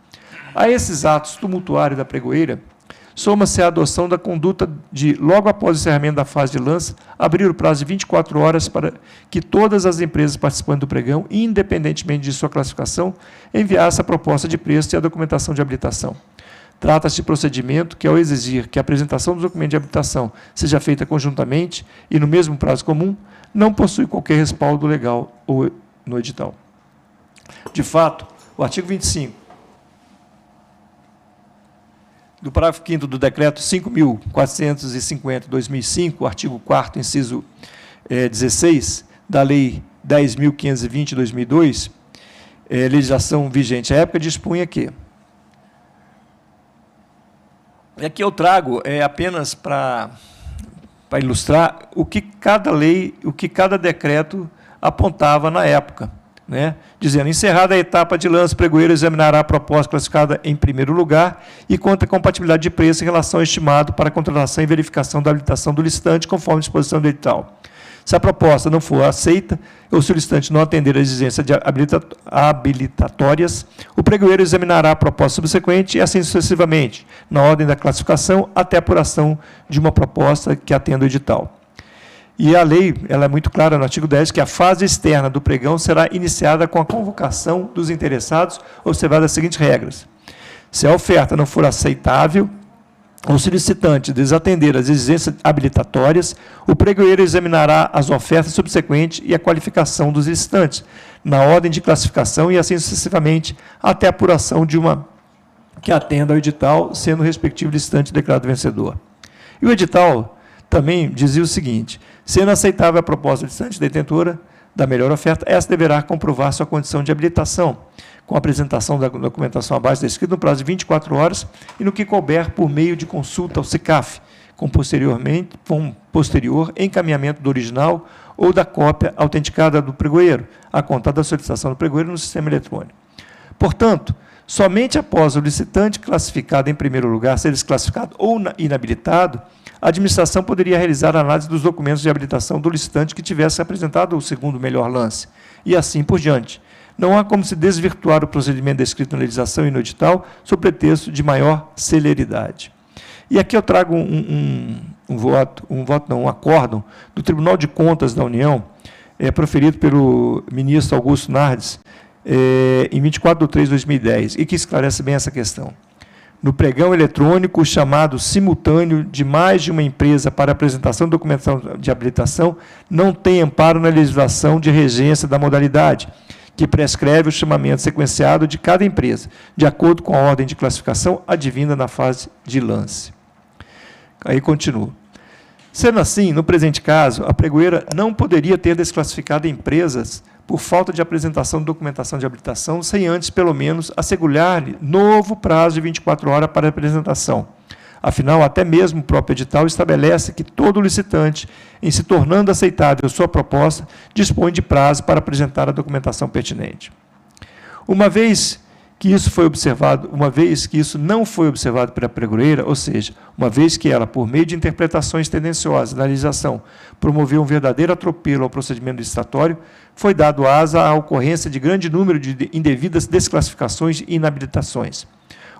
[SPEAKER 2] A esses atos tumultuários da pregoeira, soma-se a adoção da conduta de, logo após o encerramento da fase de lance, abrir o prazo de 24 horas para que todas as empresas participantes do pregão, independentemente de sua classificação, enviassem a proposta de preço e a documentação de habilitação. Trata-se de procedimento que, ao exigir que a apresentação do documento de habilitação seja feita conjuntamente e no mesmo prazo comum, não possui qualquer respaldo legal ou no edital. De fato, o artigo 25 do parágrafo 5º do decreto 5.450/2005, artigo 4º, inciso 16, da lei 10.520/2002, legislação vigente à época, dispunha que... E aqui eu trago apenas para ilustrar o que cada lei, o que cada decreto apontava na época, né? Dizendo, encerrada a etapa de lance, o pregoeiro examinará a proposta classificada em primeiro lugar e contra a compatibilidade de preço em relação ao estimado para a contratação e verificação da habilitação do licitante, conforme a disposição do edital. Se a proposta não for aceita, ou se o licitante não atender às exigências habilitatórias, o pregoeiro examinará a proposta subsequente e assim sucessivamente, na ordem da classificação, até a apuração de uma proposta que atenda o edital. E a lei, ela é muito clara no artigo 10, que a fase externa do pregão será iniciada com a convocação dos interessados, observadas as seguintes regras. Se a oferta não for aceitável, ou se o licitante desatender as exigências habilitatórias, o pregoeiro examinará as ofertas subsequentes e a qualificação dos licitantes, na ordem de classificação e assim sucessivamente, até a apuração de uma que atenda ao edital, sendo o respectivo licitante declarado vencedor. E o edital também dizia o seguinte, sendo aceitável a proposta do licitante detentora da melhor oferta, essa deverá comprovar sua condição de habilitação, com a apresentação da documentação abaixo descrita no prazo de 24 horas e no que couber por meio de consulta ao SICAF, com posterior encaminhamento do original ou da cópia autenticada do pregoeiro, a contar da solicitação do pregoeiro no sistema eletrônico. Portanto, somente após o licitante classificado em primeiro lugar ser desclassificado ou inabilitado, a administração poderia realizar a análise dos documentos de habilitação do licitante que tivesse apresentado o segundo melhor lance, e assim por diante. Não há como se desvirtuar o procedimento descrito na legislação e no edital, sob pretexto de maior celeridade. E aqui eu trago um acórdão do Tribunal de Contas da União, proferido pelo ministro Augusto Nardes, em 24 de 3 de 2010, e que esclarece bem essa questão. No pregão eletrônico, o chamado simultâneo de mais de uma empresa para apresentação de documentação de habilitação não tem amparo na legislação de regência da modalidade, que prescreve o chamamento sequenciado de cada empresa, de acordo com a ordem de classificação advinda na fase de lance. Aí continua. Sendo assim, no presente caso, a pregoeira não poderia ter desclassificado empresas por falta de apresentação de documentação de habilitação, sem antes, pelo menos, assegurar-lhe novo prazo de 24 horas para apresentação. Afinal, até mesmo o próprio edital estabelece que todo licitante, em se tornando aceitável sua proposta, dispõe de prazo para apresentar a documentação pertinente. Uma vez que isso não foi observado pela pregoeira, ou seja, uma vez que ela, por meio de interpretações tendenciosas na legislação, promoveu um verdadeiro atropelo ao procedimento licitatório, foi dado asa à ocorrência de grande número de indevidas desclassificações e inabilitações.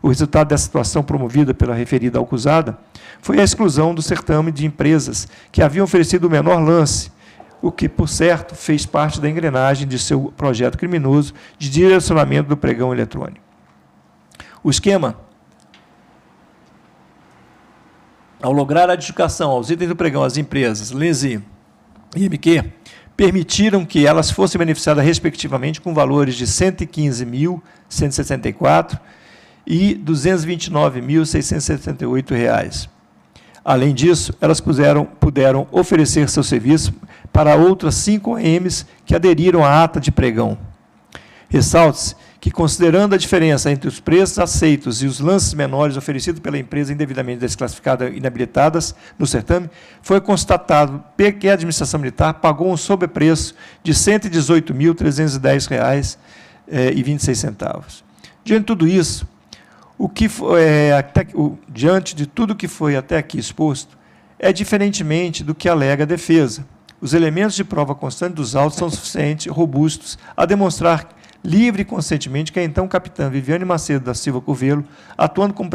[SPEAKER 2] O resultado dessa situação promovida pela referida acusada foi a exclusão do certame de empresas que haviam oferecido o menor lance, o que, por certo, fez parte da engrenagem de seu projeto criminoso de direcionamento do pregão eletrônico. O esquema, ao lograr a adjudicação aos itens do pregão às empresas Lenzi e MQ, permitiram que elas fossem beneficiadas, respectivamente, com valores de R$ 115.164 e R$ 229.678. Além disso, elas puderam oferecer seu serviço para outras 5 OEMs que aderiram à ata de pregão. Ressalte-se que, considerando a diferença entre os preços aceitos e os lances menores oferecidos pela empresa indevidamente desclassificada e inabilitadas no certame, foi constatado que a administração militar pagou um sobrepreço de R$ 118.310,26. Diante de tudo isso, diante de tudo que foi até aqui exposto, é diferentemente do que alega a defesa. Os elementos de prova constante dos autos são suficientes, robustos, a demonstrar livre e conscientemente que a então capitã Viviane Macedo da Silva Curvelo, atuando como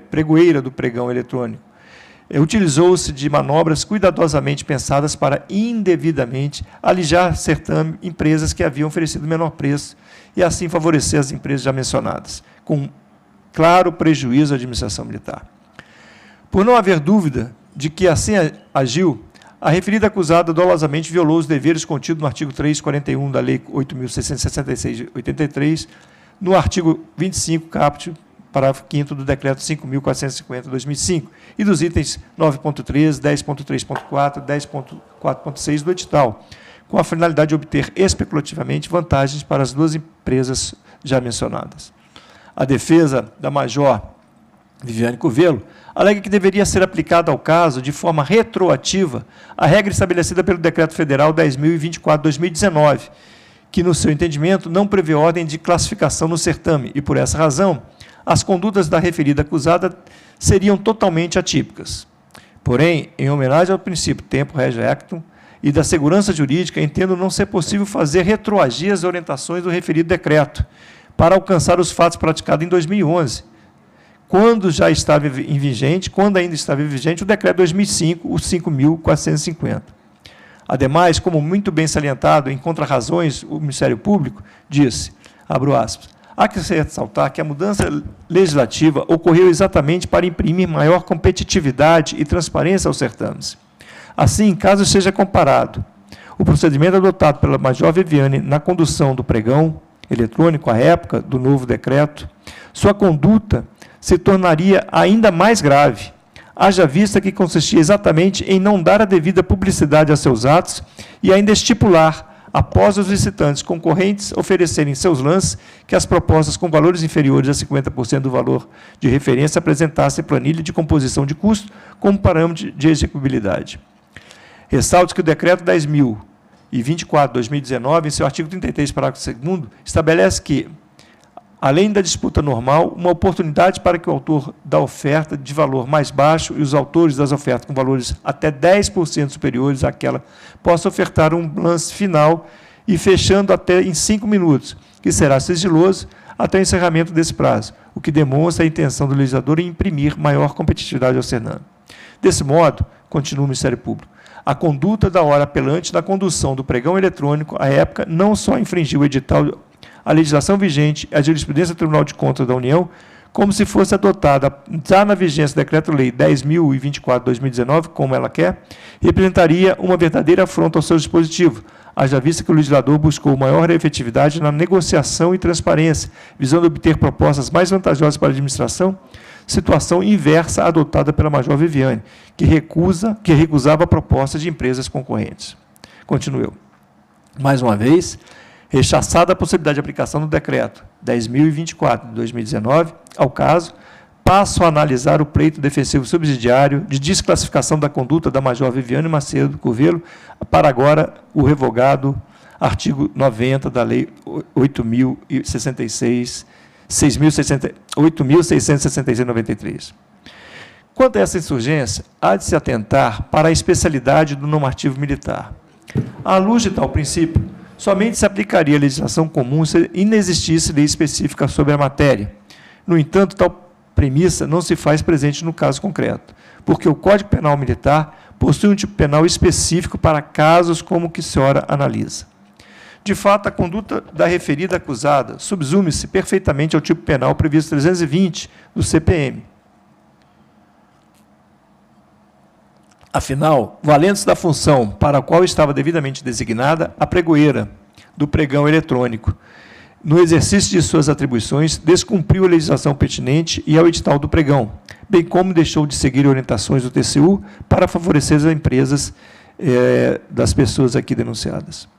[SPEAKER 2] pregoeira do pregão eletrônico, utilizou-se de manobras cuidadosamente pensadas para indevidamente alijar certame empresas que haviam oferecido menor preço e assim favorecer as empresas já mencionadas, com claro prejuízo à administração militar. Por não haver dúvida de que assim agiu, a referida acusada dolosamente violou os deveres contidos no artigo 341 da Lei 8.666 de 83, no artigo 25, caput, parágrafo 5º do Decreto 5.450 de 2005, e dos itens 9.3, 10.3.4, 10.4.6 do edital, com a finalidade de obter especulativamente vantagens para as duas empresas já mencionadas. A defesa da Major Viviane Curvelo alega que deveria ser aplicada ao caso, de forma retroativa, a regra estabelecida pelo Decreto Federal 10.024 de 2019, que, no seu entendimento, não prevê ordem de classificação no certame, e, por essa razão, as condutas da referida acusada seriam totalmente atípicas. Porém, em homenagem ao princípio tempo rege actum e da segurança jurídica, entendo não ser possível fazer retroagir as orientações do referido decreto, para alcançar os fatos praticados em 2011, quando ainda estava vigente o decreto 2005, o 5.450. Ademais, como muito bem salientado em contrarrazões, o Ministério Público disse, abro aspas, há que se ressaltar que a mudança legislativa ocorreu exatamente para imprimir maior competitividade e transparência aos certames. Assim, caso seja comparado o procedimento adotado pela Major Viviane na condução do pregão eletrônico à época do novo decreto, sua conduta se tornaria ainda mais grave, haja vista que consistia exatamente em não dar a devida publicidade a seus atos e ainda estipular, após os licitantes concorrentes oferecerem seus lances, que as propostas com valores inferiores a 50% do valor de referência apresentassem planilha de composição de custo como parâmetro de execuibilidade. Ressalto que o Decreto 10.024/2019, em seu artigo 33, parágrafo 2º, estabelece que, além da disputa normal, uma oportunidade para que o autor da oferta de valor mais baixo e os autores das ofertas com valores até 10% superiores àquela possam ofertar um lance final e fechando até em 5 minutos, que será sigiloso até o encerramento desse prazo, o que demonstra a intenção do legislador em imprimir maior competitividade ao Cernam. Desse modo, continua o Ministério Público, a conduta da hora apelante na condução do pregão eletrônico, à época, não só infringiu o edital, a legislação vigente e a jurisprudência do Tribunal de Contas da União, como se fosse adotada já na vigência do Decreto-Lei 10.024/2019, como ela quer, representaria uma verdadeira afronta ao seu dispositivo, haja vista que o legislador buscou maior efetividade na negociação e transparência, visando obter propostas mais vantajosas para a administração, situação inversa adotada pela Major Viviane, que recusava a proposta de empresas concorrentes. Continuo eu. Mais uma vez, rechaçada a possibilidade de aplicação do Decreto 10.024/2019, ao caso, passo a analisar o pleito defensivo subsidiário de desclassificação da conduta da Major Viviane Macedo Curvelo, para agora o revogado artigo 90 da Lei 8.666/93. Quanto a essa insurgência, há de se atentar para a especialidade do normativo militar. À luz de tal princípio, somente se aplicaria a legislação comum se inexistisse lei específica sobre a matéria. No entanto, tal premissa não se faz presente no caso concreto, porque o Código Penal Militar possui um tipo penal específico para casos como o que a senhora analisa. De fato, a conduta da referida acusada subsume-se perfeitamente ao tipo penal previsto 320 do CPM. Afinal, valendo-se da função para a qual estava devidamente designada, a pregoeira do pregão eletrônico, no exercício de suas atribuições, descumpriu a legislação pertinente e ao edital do pregão, bem como deixou de seguir orientações do TCU para favorecer as empresas das pessoas aqui denunciadas.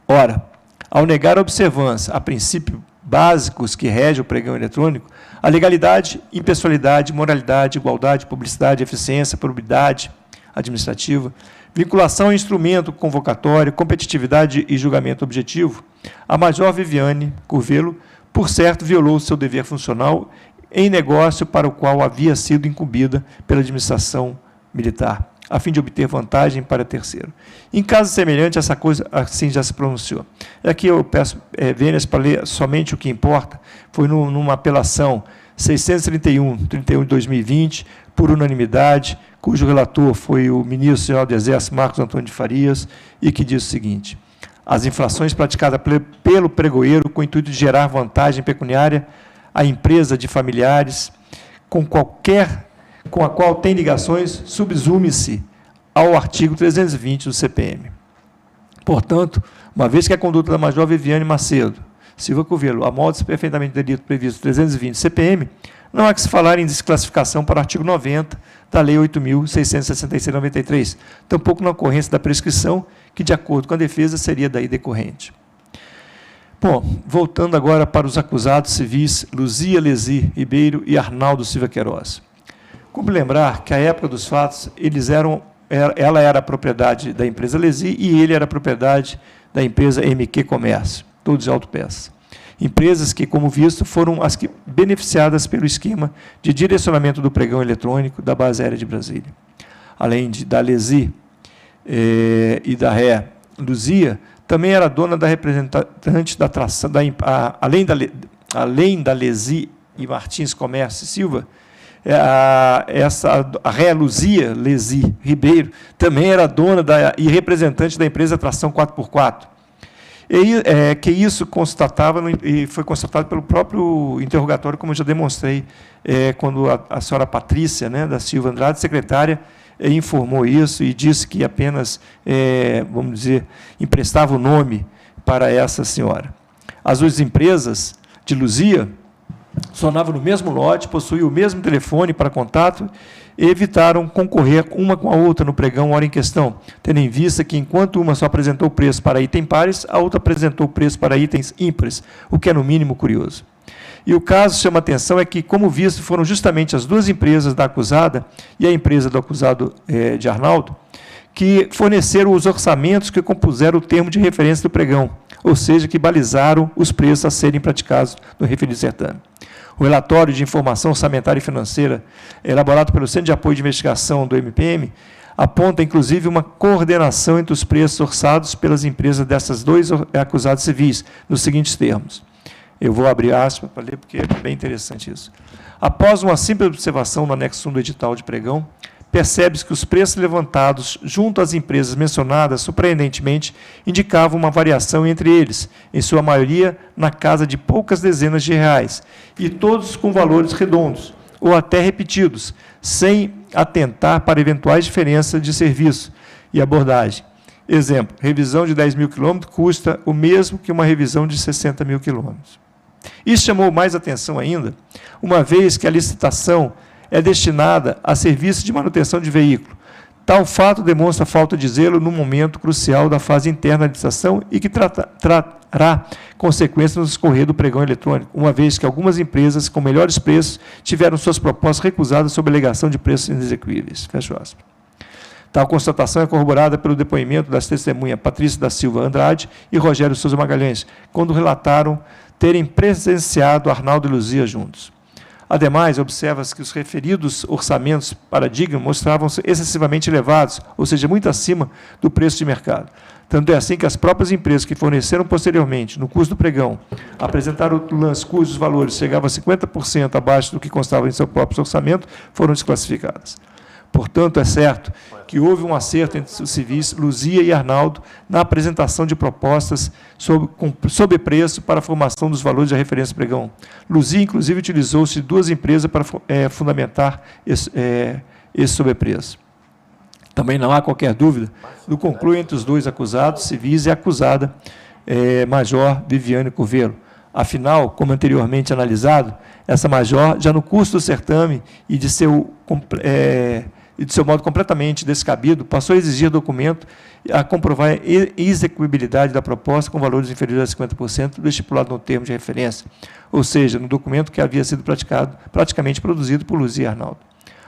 [SPEAKER 2] Ora, ao negar a observância a princípios básicos que regem o pregão eletrônico, a legalidade, impessoalidade, moralidade, igualdade, publicidade, eficiência, probidade administrativa, vinculação ao instrumento convocatório, competitividade e julgamento objetivo, a Major Viviane Curvelo, por certo, violou o seu dever funcional em negócio para o qual havia sido incumbida pela administração militar, a fim de obter vantagem para terceiro. Em caso semelhante, essa coisa assim já se pronunciou. Aqui eu peço vênias para ler somente o que importa, foi numa apelação 631 de 2020, por unanimidade, cujo relator foi o ministro-geral do Exército, Marcos Antônio de Farias, e que diz o seguinte: as infrações praticadas pelo pregoeiro com o intuito de gerar vantagem pecuniária à empresa de familiares com a qual tem ligações, subsume-se ao artigo 320 do CPM. Portanto, uma vez que a conduta da Major Viviane Macedo Silva Curvelo amolda-se perfeitamente do delito previsto 320 CPM, não há que se falar em desclassificação para o artigo 90 da Lei 8.666/93, tampouco na ocorrência da prescrição, que, de acordo com a defesa, seria daí decorrente. Bom, voltando agora para os acusados civis Luzia Lesi Ribeiro e Arnaldo Silva Queiroz. Cumpre lembrar que, à época dos fatos, ela era propriedade da empresa Lesi e ele era propriedade da empresa MQ Comércio, todos de autopeças. Empresas que, como visto, foram as que beneficiadas pelo esquema de direcionamento do pregão eletrônico da Base Aérea de Brasília. Além da Lesi e da Ré Luzia, também era dona da representante da tração, além da Lesi e Martins Comércio Silva, a Ré Luzia Lesi Ribeiro também era dona e representante da empresa Tração 4x4. Que isso constatava, e foi constatado pelo próprio interrogatório, como eu já demonstrei, quando a senhora Patrícia, da Silva Andrade, secretária, informou isso e disse que apenas, vamos dizer, emprestava o nome para essa senhora. As duas empresas de Luzia sonavam no mesmo lote, possuíam o mesmo telefone para contato e evitaram concorrer uma com a outra no pregão hora em questão, tendo em vista que, enquanto uma só apresentou preço para item pares, a outra apresentou preço para itens ímpares, o que é, no mínimo, curioso. E o caso chama atenção é que, como visto, foram justamente as duas empresas da acusada e a empresa do acusado de Arnaldo, que forneceram os orçamentos que compuseram o termo de referência do pregão, ou seja, que balizaram os preços a serem praticados no referido certame. O relatório de informação orçamentária e financeira, elaborado pelo Centro de Apoio de Investigação do MPM, aponta, inclusive, uma coordenação entre os preços orçados pelas empresas dessas dois acusados civis, nos seguintes termos. Eu vou abrir aspas para ler, porque é bem interessante isso. Após uma simples observação no anexo 1 do edital de pregão, percebe-se que os preços levantados junto às empresas mencionadas, surpreendentemente, indicavam uma variação entre eles, em sua maioria na casa de poucas dezenas de reais, e todos com valores redondos, ou até repetidos, sem atentar para eventuais diferenças de serviço e abordagem. Exemplo, revisão de 10 mil quilômetros custa o mesmo que uma revisão de 60 mil quilômetros. Isso chamou mais atenção ainda, uma vez que a licitação é destinada a serviço de manutenção de veículo. Tal fato demonstra falta de zelo no momento crucial da fase interna da licitação e que trará consequências no escorrer do pregão eletrônico, uma vez que algumas empresas com melhores preços tiveram suas propostas recusadas sob alegação de preços inexequíveis. Fecha aspas. Tal constatação é corroborada pelo depoimento das testemunhas Patrícia da Silva Andrade e Rogério Souza Magalhães, quando relataram terem presenciado Arnaldo e Luzia juntos. Ademais, observa-se que os referidos orçamentos paradigma mostravam-se excessivamente elevados, ou seja, muito acima do preço de mercado. Tanto é assim que as próprias empresas que forneceram posteriormente, no curso do pregão, apresentaram lances cujos valores chegavam a 50% abaixo do que constava em seu próprio orçamento, foram desclassificadas. Portanto, é certo que houve um acerto entre os civis Luzia e Arnaldo na apresentação de propostas sob preço para a formação dos valores da referência pregão. Luzia, inclusive, utilizou-se de duas empresas para fundamentar esse sobrepreço. Também não há qualquer dúvida do concluir entre os dois acusados civis e a acusada Major Viviane Coveiro. Afinal, como anteriormente analisado, essa major, já no curso do certame e de seu modo completamente descabido, passou a exigir documento a comprovar a execuibilidade da proposta com valores inferiores a 50% do estipulado no termo de referência, ou seja, no documento que havia sido praticamente produzido por Luzia e Arnaldo.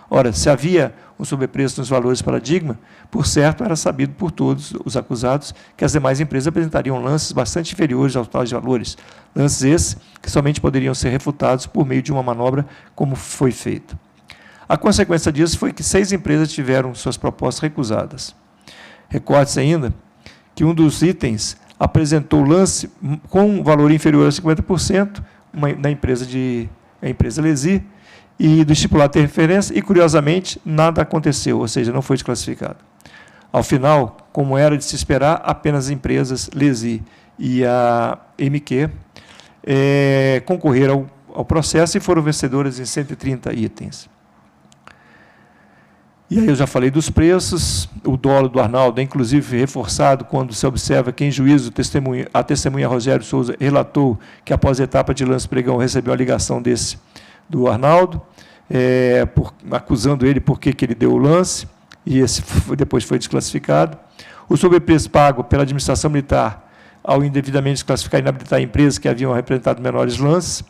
[SPEAKER 2] Ora, se havia um sobrepreço nos valores paradigma, por certo, era sabido por todos os acusados que as demais empresas apresentariam lances bastante inferiores aos tais valores, lances esses que somente poderiam ser refutados por meio de uma manobra como foi feita. A consequência disso foi que 6 empresas tiveram suas propostas recusadas. Recorde-se ainda que um dos itens apresentou lance com um valor inferior a 50%, na empresa Lesi, e do estipulado de referência, e, curiosamente, nada aconteceu, ou seja, não foi desclassificado. Ao final, como era de se esperar, apenas as empresas Lesi e a MQ concorreram ao processo e foram vencedoras em 130 itens. E aí eu já falei dos preços, o dolo do Arnaldo é inclusive reforçado quando se observa que em juízo a testemunha Rogério Souza relatou que após a etapa de lance pregão recebeu a ligação do Arnaldo, acusando ele porque ele deu o lance, e esse depois foi desclassificado. O sobrepreço pago pela administração militar ao indevidamente desclassificar e inabilitar empresas que haviam representado menores lances.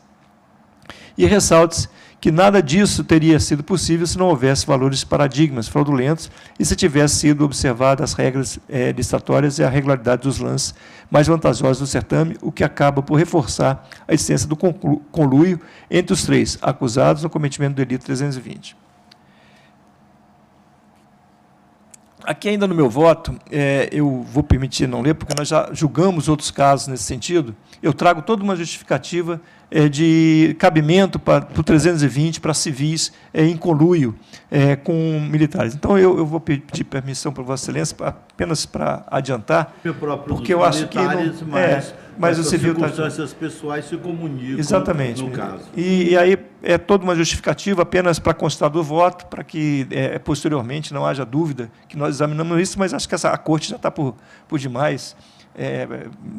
[SPEAKER 2] E ressalte-se que nada disso teria sido possível se não houvesse valores paradigmas fraudulentos e se tivesse sido observadas as regras licitatórias e a regularidade dos lances mais vantajosos do certame, o que acaba por reforçar a existência do conluio entre os 3 acusados no cometimento do delito 320. Aqui ainda no meu voto, eu vou permitir não ler, porque nós já julgamos outros casos nesse sentido, eu trago toda uma justificativa de cabimento para o 320 para civis em conluio com militares. Então, eu vou pedir permissão para Vossa Excelência apenas para adiantar, porque eu acho que não, mas o civil está...
[SPEAKER 4] circunstâncias pessoais se comunicam.
[SPEAKER 2] Exatamente,
[SPEAKER 4] no caso.
[SPEAKER 2] E aí é toda uma justificativa apenas para constar do voto, para que posteriormente não haja dúvida que nós examinamos isso, mas acho que a Corte já está por demais,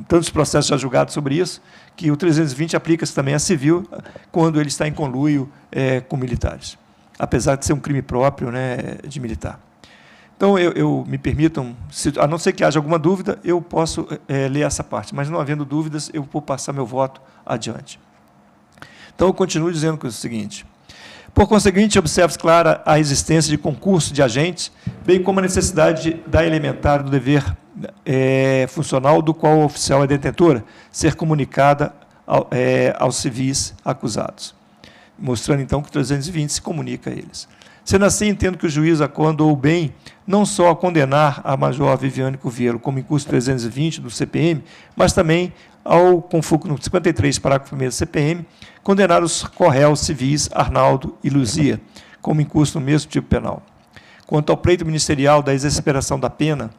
[SPEAKER 2] tantos processos já julgados sobre isso, que o 320 aplica-se também a civil quando ele está em conluio com militares, apesar de ser um crime próprio, de militar. Então, me permitam, a não ser que haja alguma dúvida, eu posso ler essa parte, mas não havendo dúvidas, eu vou passar meu voto adiante. Então, eu continuo dizendo o seguinte: Por conseguinte, observa-se clara a existência de concurso de agentes, bem como a necessidade da elementar do dever funcional do qual o oficial é detentora, ser comunicada aos civis acusados. Mostrando, então, que o 320 se comunica a eles. Sendo assim, entendo que o juiz acordou bem, não só a condenar a Major Viviane Curvelo como incurso 320 do CPM, mas também ao confuco no 53, parágrafo 1º do CPM, condenar os corréus civis Arnaldo e Luzia, como incurso no mesmo tipo penal. Quanto ao pleito ministerial da exasperação da pena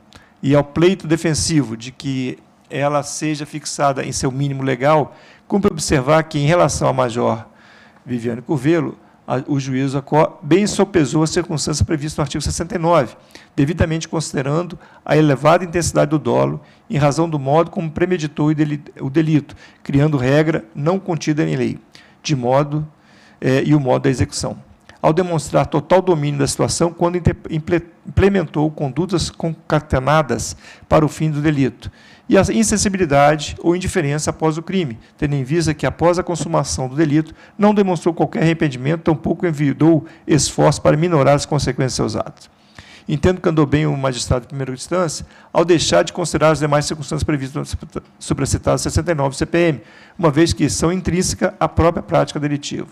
[SPEAKER 2] e ao pleito defensivo de que ela seja fixada em seu mínimo legal, cumpre observar que, em relação à Major Viviane Curvelo, o juiz bem sopesou a circunstância prevista no artigo 69, devidamente considerando a elevada intensidade do dolo em razão do modo como premeditou o delito, criando regra não contida em lei, e o modo da execução. Ao demonstrar total domínio da situação quando implementou condutas concatenadas para o fim do delito, e a insensibilidade ou indiferença após o crime, tendo em vista que, após a consumação do delito, não demonstrou qualquer arrependimento, tampouco envidou esforço para minorar as consequências de seus atos. Entendo que andou bem o magistrado de primeira instância ao deixar de considerar as demais circunstâncias previstas no supracitado 69 CPM, uma vez que são intrínseca à própria prática delitiva.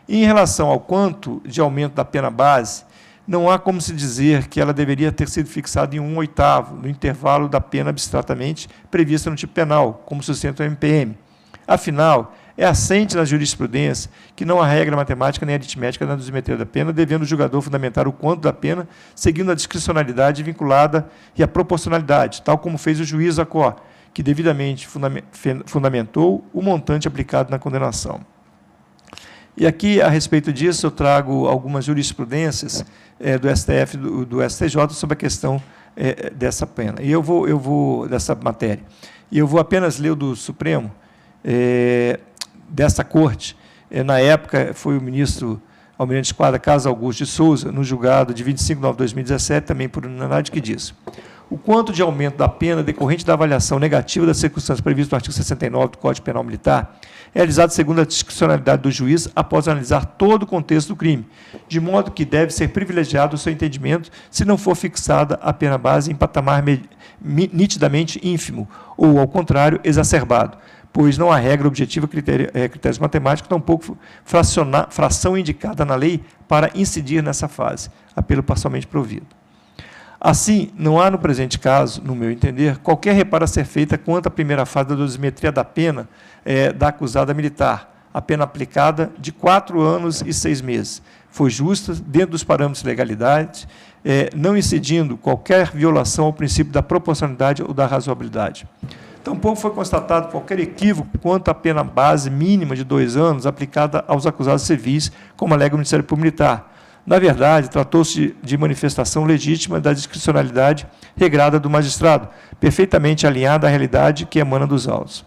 [SPEAKER 2] Em relação ao quanto de aumento da pena base, não há como se dizer que ela deveria ter sido fixada em 1/8 no intervalo da pena abstratamente prevista no tipo penal, como sustenta o MPM. Afinal, é assente na jurisprudência que não há regra matemática nem aritmética na dosimetria da pena, devendo o julgador fundamentar o quanto da pena, seguindo a discricionalidade vinculada e a proporcionalidade, tal como fez o juiz Acó, que devidamente fundamentou o montante aplicado na condenação. E aqui, a respeito disso, eu trago algumas jurisprudências do STF e do STJ sobre a questão dessa pena. E eu vou dessa matéria. E eu vou apenas ler o do Supremo, dessa corte. Na época, foi o ministro Almirante Esquadra Carlos Augusto de Souza, no julgado de 25 de novembro de 2017, também por unanimidade, que diz: o quanto de aumento da pena decorrente da avaliação negativa das circunstâncias previstas no artigo 69 do Código Penal Militar é realizado segundo a discricionalidade do juiz após analisar todo o contexto do crime, de modo que deve ser privilegiado o seu entendimento se não for fixada a pena base em patamar nitidamente ínfimo ou, ao contrário, exacerbado, pois não há regra objetiva, critérios matemáticos, tampouco fração indicada na lei para incidir nessa fase, apelo parcialmente provido. Assim, não há no presente caso, no meu entender, qualquer reparo a ser feita quanto à primeira fase da dosimetria da pena da acusada militar, a pena aplicada de 4 anos e 6 meses. Foi justa, dentro dos parâmetros de legalidade, não incidindo qualquer violação ao princípio da proporcionalidade ou da razoabilidade. Tampouco foi constatado qualquer equívoco quanto à pena base mínima de 2 anos aplicada aos acusados civis, como alega o Ministério Público Militar. Na verdade, tratou-se de manifestação legítima da discricionalidade regrada do magistrado, perfeitamente alinhada à realidade que emana dos autos.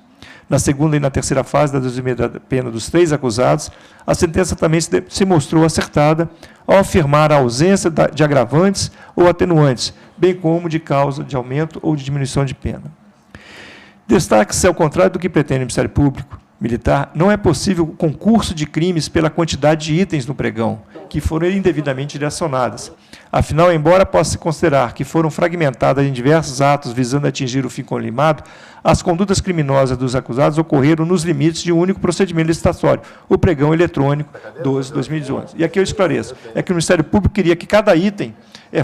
[SPEAKER 2] Na segunda e na terceira fase da dosimetria da pena dos 3 acusados, a sentença também se mostrou acertada ao afirmar a ausência de agravantes ou atenuantes, bem como de causa de aumento ou de diminuição de pena. Destaque-se, ao contrário do que pretende o Ministério Público Militar, não é possível o concurso de crimes pela quantidade de itens no pregão, que foram indevidamente direcionadas. Afinal, embora possa-se considerar que foram fragmentadas em diversos atos visando atingir o fim colimado, as condutas criminosas dos acusados ocorreram nos limites de um único procedimento licitatório, o pregão eletrônico 12/2011. E aqui eu esclareço, é que o Ministério Público queria que cada item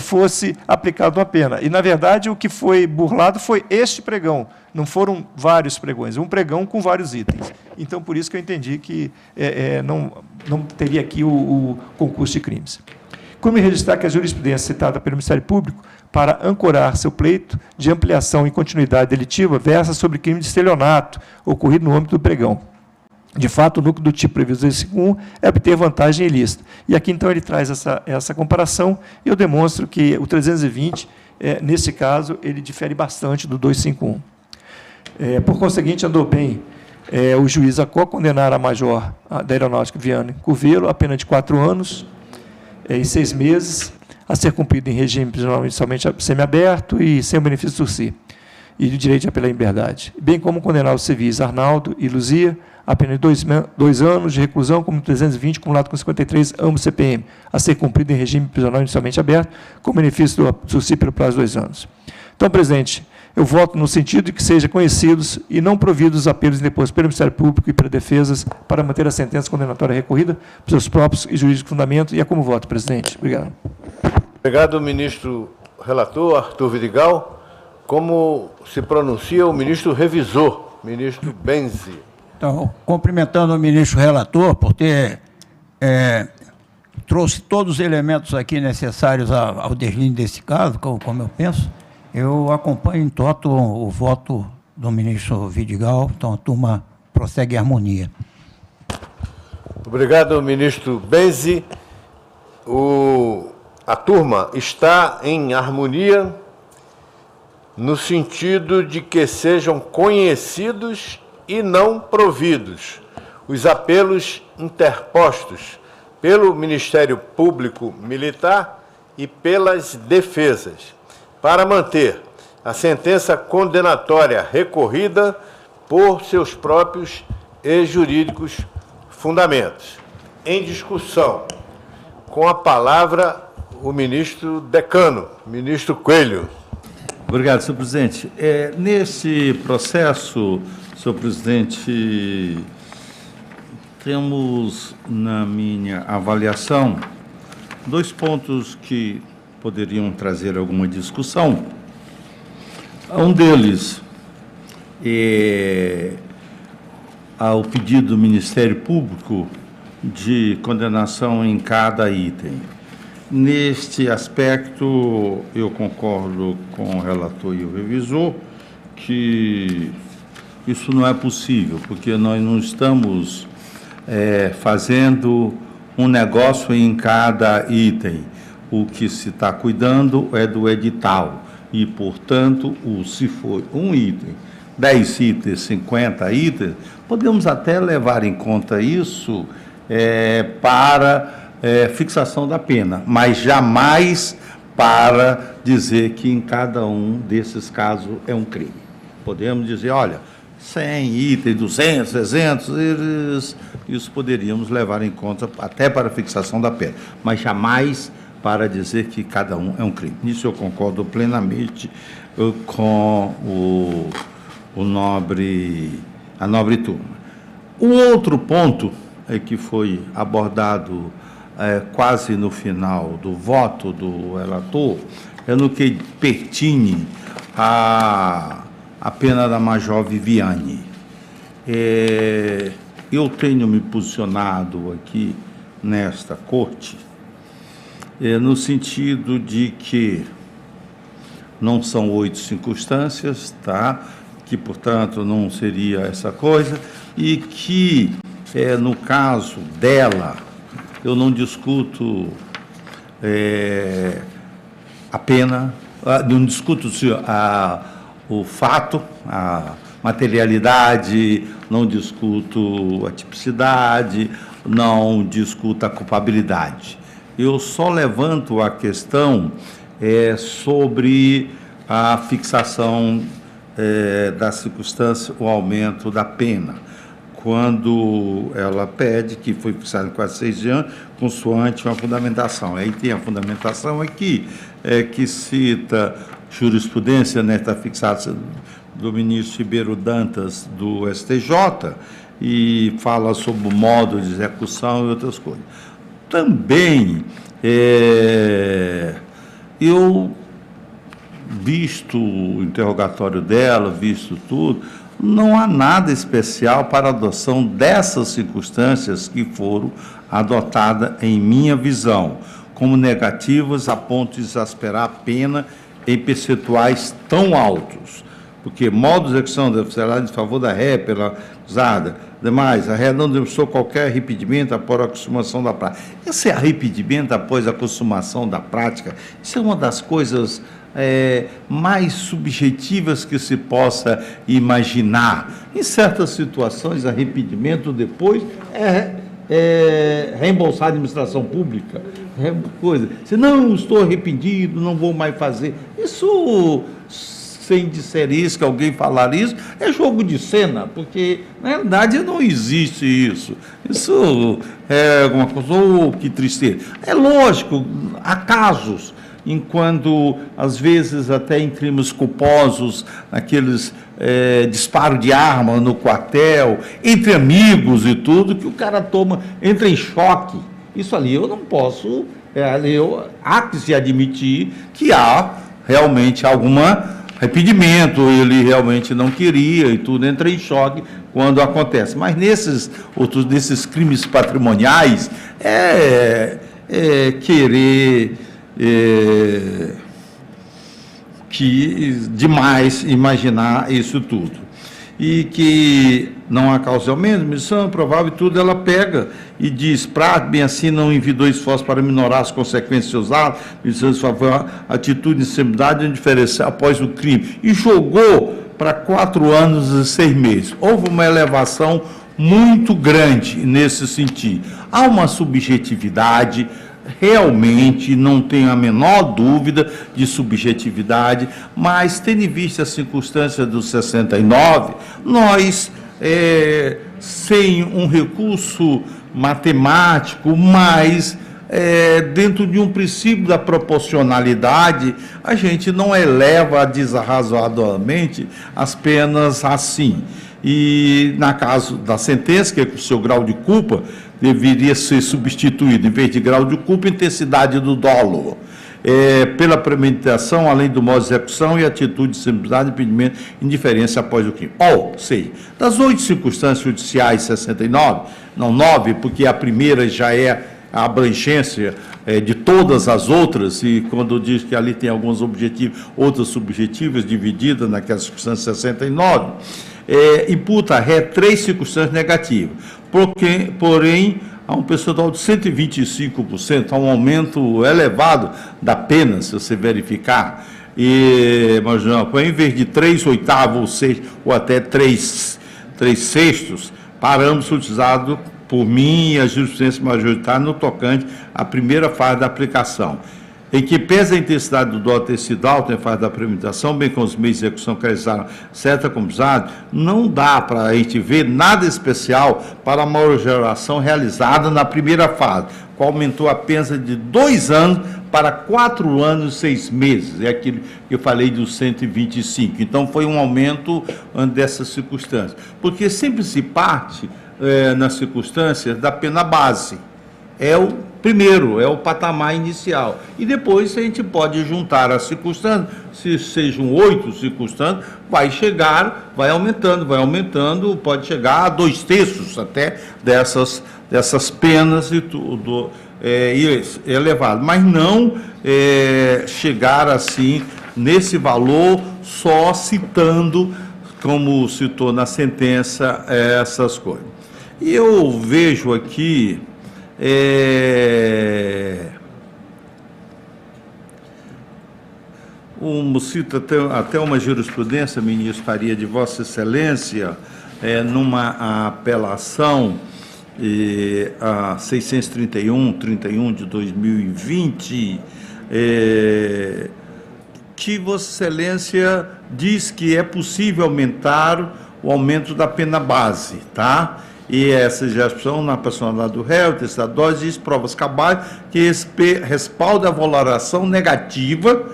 [SPEAKER 2] fosse aplicado uma pena. E, na verdade, o que foi burlado foi este pregão, não foram vários pregões, um pregão com vários itens. Então, por isso que eu entendi que não teria aqui o concurso de crimes. Como registrar que a jurisprudência citada pelo Ministério Público para ancorar seu pleito de ampliação e continuidade delitiva versa sobre crime de estelionato ocorrido no âmbito do pregão. De fato, o núcleo do tipo previsto no 251 é obter vantagem ilícita. E aqui, então, ele traz essa comparação e eu demonstro que o 320, nesse caso, ele difere bastante do 251. Por conseguinte, andou bem o juiz Acó condenar a major da Aeronáutica Viviane Curvelo a pena de 4 anos e 6 meses, a ser cumprido em regime prisional inicialmente semiaberto e sem o benefício do sursi. e do direito pela liberdade, bem como condenar os civis Arnaldo e Luzia a pena de 2 anos de reclusão, como 320, acumulado com 53, ambos CPM, a ser cumprido em regime prisional inicialmente aberto, com benefício do subsídio pelo prazo de 2 anos. Então, presidente, eu voto no sentido de que sejam conhecidos e não providos os apelos interpostos pelo Ministério Público e pela Defesas para manter a sentença condenatória recorrida por seus próprios e jurídicos fundamentos, e é como voto, presidente. Obrigado.
[SPEAKER 1] Obrigado, ministro relator, Arthur Vidigal. Como se pronuncia o ministro revisor, ministro Benzi?
[SPEAKER 3] Então, cumprimentando o ministro relator por ter trouxe todos os elementos aqui necessários ao deslinde desse caso, como eu penso, eu acompanho em toto o voto do ministro Vidigal, então a turma prossegue em harmonia.
[SPEAKER 1] Obrigado, ministro Benzi. A turma está em harmonia no sentido de que sejam conhecidos e não providos os apelos interpostos pelo Ministério Público Militar e pelas defesas, para manter a sentença condenatória recorrida por seus próprios e jurídicos fundamentos. Em discussão, com a palavra, o ministro Decano, ministro Coelho.
[SPEAKER 4] Obrigado, senhor presidente. Nesse processo, senhor presidente, temos, na minha avaliação, 2 pontos que poderiam trazer alguma discussão. Um deles é ao pedido do Ministério Público de condenação em cada item. Neste aspecto, eu concordo com o relator e o revisor que isso não é possível, porque nós não estamos fazendo um negócio em cada item. O que se está cuidando é do edital e, portanto, se for um item, 10 itens, 50 itens, podemos até levar em conta isso para fixação da pena, mas jamais para dizer que em cada um desses casos é um crime. Podemos dizer, olha, 100 itens, 200, 300, isso poderíamos levar em conta até para fixação da pena, mas jamais para dizer que cada um é um crime. Nisso eu concordo plenamente com a nobre turma. O outro ponto que foi abordado quase no final do voto do relator é no que pertine à pena da Major Viviane. Eu tenho me posicionado aqui nesta corte no sentido de que não são 8 circunstâncias, tá? Que, portanto, não seria essa coisa, e que, no caso dela, eu não discuto a pena, não discuto o fato, a materialidade, não discuto a tipicidade, não discuto a culpabilidade. Eu só levanto a questão sobre a fixação da circunstância, o aumento da pena, quando ela pede, que foi fixado em quase 6 anos, consoante uma fundamentação. Aí tem a fundamentação aqui, que cita jurisprudência, está fixada do ministro Ribeiro Dantas, do STJ, e fala sobre o modo de execução e outras coisas. Também, eu, visto o interrogatório dela, visto tudo, não há nada especial para a adoção dessas circunstâncias que foram adotadas, em minha visão, como negativas a ponto de exasperar a pena em percentuais tão altos. Porque modo de execução da oficialidade em favor da ré pela acusada, demais, a ré não demonstrou qualquer arrependimento após a consumação da prática. Esse arrependimento após a consumação da prática, isso é uma das coisas mais subjetivas que se possa imaginar. Em certas situações, arrependimento depois reembolsar a administração pública, coisa. Se não estou arrependido, não vou mais fazer. Isso sem disser isso, que alguém falar isso, é jogo de cena, porque na realidade não existe isso. Isso é alguma coisa, oh, que tristeza. É lógico, há casos enquanto, às vezes, até em crimes culposos, aqueles disparos de arma no quartel, entre amigos e tudo, que o cara entra em choque. Isso ali eu não posso, há que se admitir que há realmente algum arrependimento, ele realmente não queria e tudo, entra em choque quando acontece. Mas nesses crimes patrimoniais, querer demais imaginar isso tudo. E que não há causa aumento, missão improvável e tudo, ela pega e diz, bem assim não envidou esforço para minorar as consequências de seus atos, missão favor, atitude de insanidade e indiferença após o crime, e jogou para 4 anos e 6 meses. Houve uma elevação muito grande nesse sentido. Há uma subjetividade, realmente, não tenho a menor dúvida de subjetividade, mas, tendo em vista a circunstância do 69, nós, sem um recurso matemático, mas dentro de um princípio da proporcionalidade, a gente não eleva desarrazoadamente as penas assim. E, na caso da sentença, que é com o seu grau de culpa, deveria ser substituído, em vez de grau de culpa, intensidade do dolo, pela premeditação, além do modo de execução e atitude de simplicidade, impedimento, indiferença após o crime. Ou seja, das 8 circunstâncias judiciais, 69, não 9, porque a primeira já é a abrangência de todas as outras, e quando diz que ali tem alguns objetivos, outras subjetivas, divididas naquela circunstância 69, imputa ré 3 circunstâncias negativas. Porém, há um percentual de 125%, há um aumento elevado da pena, se você verificar. Mas, em vez de 3/8 ou 6, ou até 3/6, parâmetros utilizados por mim e a jurisprudência majoritária no tocante à primeira fase da aplicação, em que pesa a intensidade do dolo ter sido alta em fase da premeditação, bem como os meios de execução que realizaram certa comunidade, não dá para a gente ver nada especial para a majoração realizada na primeira fase, qual aumentou a pena de 2 anos para 4 anos e 6 meses, é aquilo que eu falei dos 125. Então, foi um aumento dessas circunstâncias, porque sempre se parte, nas circunstâncias, da pena base. É o primeiro, é o patamar inicial. E depois a gente pode juntar as circunstâncias, se sejam 8 circunstâncias, vai aumentando, pode chegar a 2/3 até dessas penas e tudo, elevado. Mas não chegar assim, nesse valor, só citando, como citou na sentença, essas coisas. E eu vejo aqui cita até uma jurisprudência, ministro Faria, de Vossa Excelência, numa apelação a 631/31 de 2020, que Vossa Excelência diz que é possível aumentar o aumento da pena base, tá? E essa gestão na personalidade do réu, testado dose, diz provas cabais que respalda a valoração negativa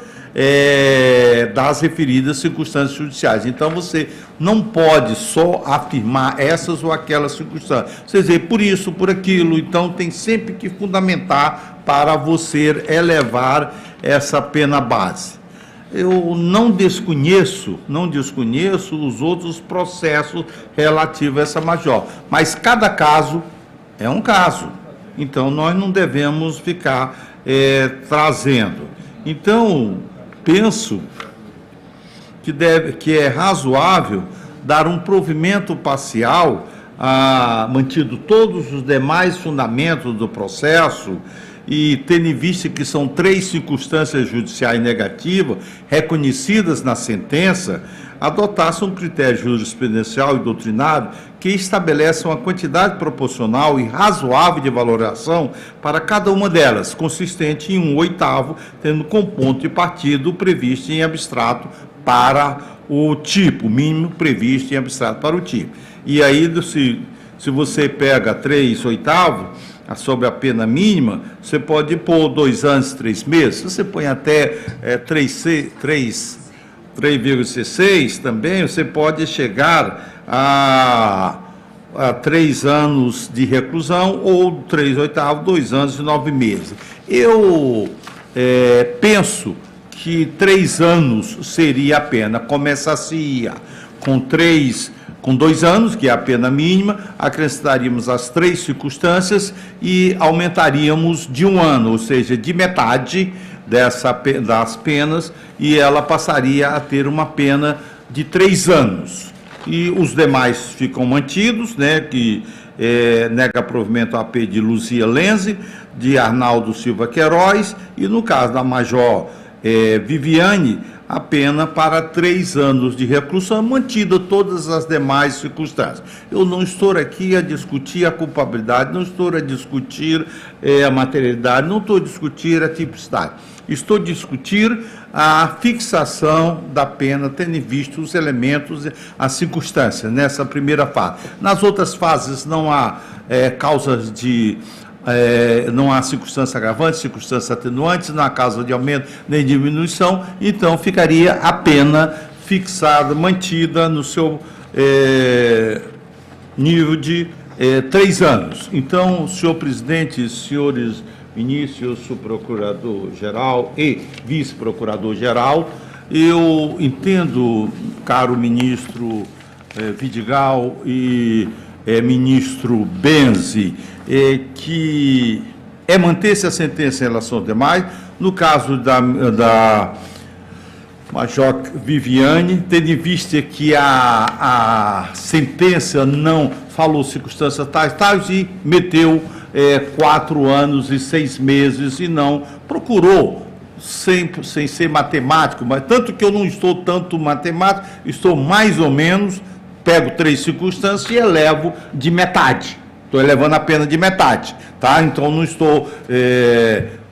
[SPEAKER 4] das referidas circunstâncias judiciais. Então, você não pode só afirmar essas ou aquelas circunstâncias. Você dizer por isso, por aquilo, então tem sempre que fundamentar para você elevar essa pena base. Eu não desconheço os outros processos relativos a essa major, mas cada caso é um caso, então nós não devemos ficar trazendo. Então, penso que é razoável dar um provimento parcial, mantido todos os demais fundamentos do processo, e tendo em vista que são 3 circunstâncias judiciais negativas reconhecidas na sentença, adotasse um critério jurisprudencial e doutrinário que estabelece uma quantidade proporcional e razoável de valoração para cada uma delas, consistente em 1/8, tendo como ponto de partida o previsto em abstrato para o tipo, mínimo previsto em abstrato para o tipo. E aí, se você pega 3/8 sobre a pena mínima, você pode pôr 2 anos e 3 meses. Se você põe até 3,6 também, você pode chegar a 3 anos de reclusão ou 3/8, 2 anos e 9 meses. Eu penso que 3 anos seria a pena. Começaria com 2 anos, que é a pena mínima, acrescentaríamos as 3 circunstâncias e aumentaríamos de 1 ano, ou seja, de metade das penas, e ela passaria a ter uma pena de 3 anos. E os demais ficam mantidos, né, que nega provimento AP de Luzia Lenze, de Arnaldo Silva Queiroz, e no caso da Major Viviane, a pena para 3 anos de reclusão, mantida todas as demais circunstâncias. Eu não estou aqui a discutir a culpabilidade, não estou a discutir a materialidade, não estou a discutir a tipicidade. Estou a discutir a fixação da pena, tendo em vista os elementos, as circunstâncias, nessa primeira fase. Nas outras fases não há causas de... não há circunstância agravante, circunstância atenuante, não há causa de aumento nem diminuição, então ficaria a pena fixada, mantida no seu nível de 3 anos. Então, senhor presidente, senhores ministros, subprocurador-geral e vice-procurador-geral, eu entendo, caro ministro Vidigal e ministro Benzi, que manter-se a sentença em relação aos demais. No caso da Major Viviane, tendo em vista que a sentença não falou circunstâncias tais e meteu 4 anos e 6 meses e não procurou, sem ser matemático, mas tanto que eu não estou tanto matemático, estou mais ou menos, pego 3 circunstâncias e elevo de metade. Estou elevando a pena de metade, tá? Então, não estou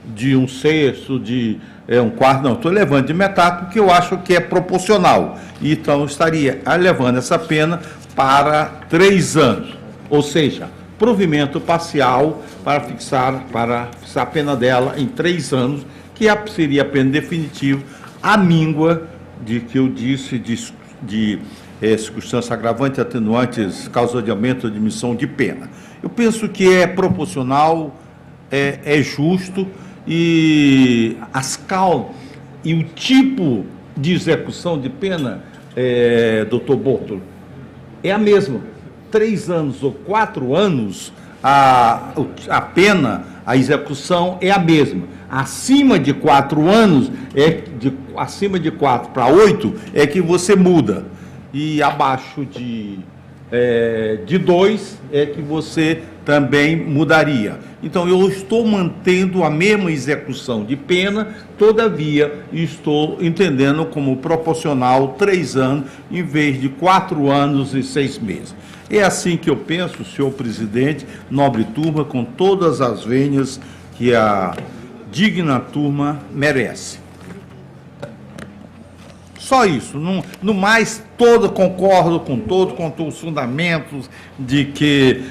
[SPEAKER 4] de 1/6, de 1/4, não. Estou elevando de metade porque eu acho que é proporcional. Então, eu estaria elevando essa pena para 3 anos. Ou seja, provimento parcial para fixar a pena dela em 3 anos, que seria a pena definitiva, a míngua de que eu disse de circunstância agravante, atenuantes, causa de aumento ou diminuição de pena. Eu penso que é proporcional, é justo, e e o tipo de execução de pena, doutor Bortolo, é a mesma. 3 anos ou 4 anos, a pena, a execução é a mesma. Acima de 4 anos, acima de 4 para 8, é que você muda. E abaixo de 2 é que você também mudaria. Então, eu estou mantendo a mesma execução de pena, todavia, estou entendendo como proporcional 3 anos, em vez de 4 anos e 6 meses. É assim que eu penso, senhor presidente, nobre turma, com todas as vênias que a digna turma merece. Só isso, no mais, concordo com os fundamentos de que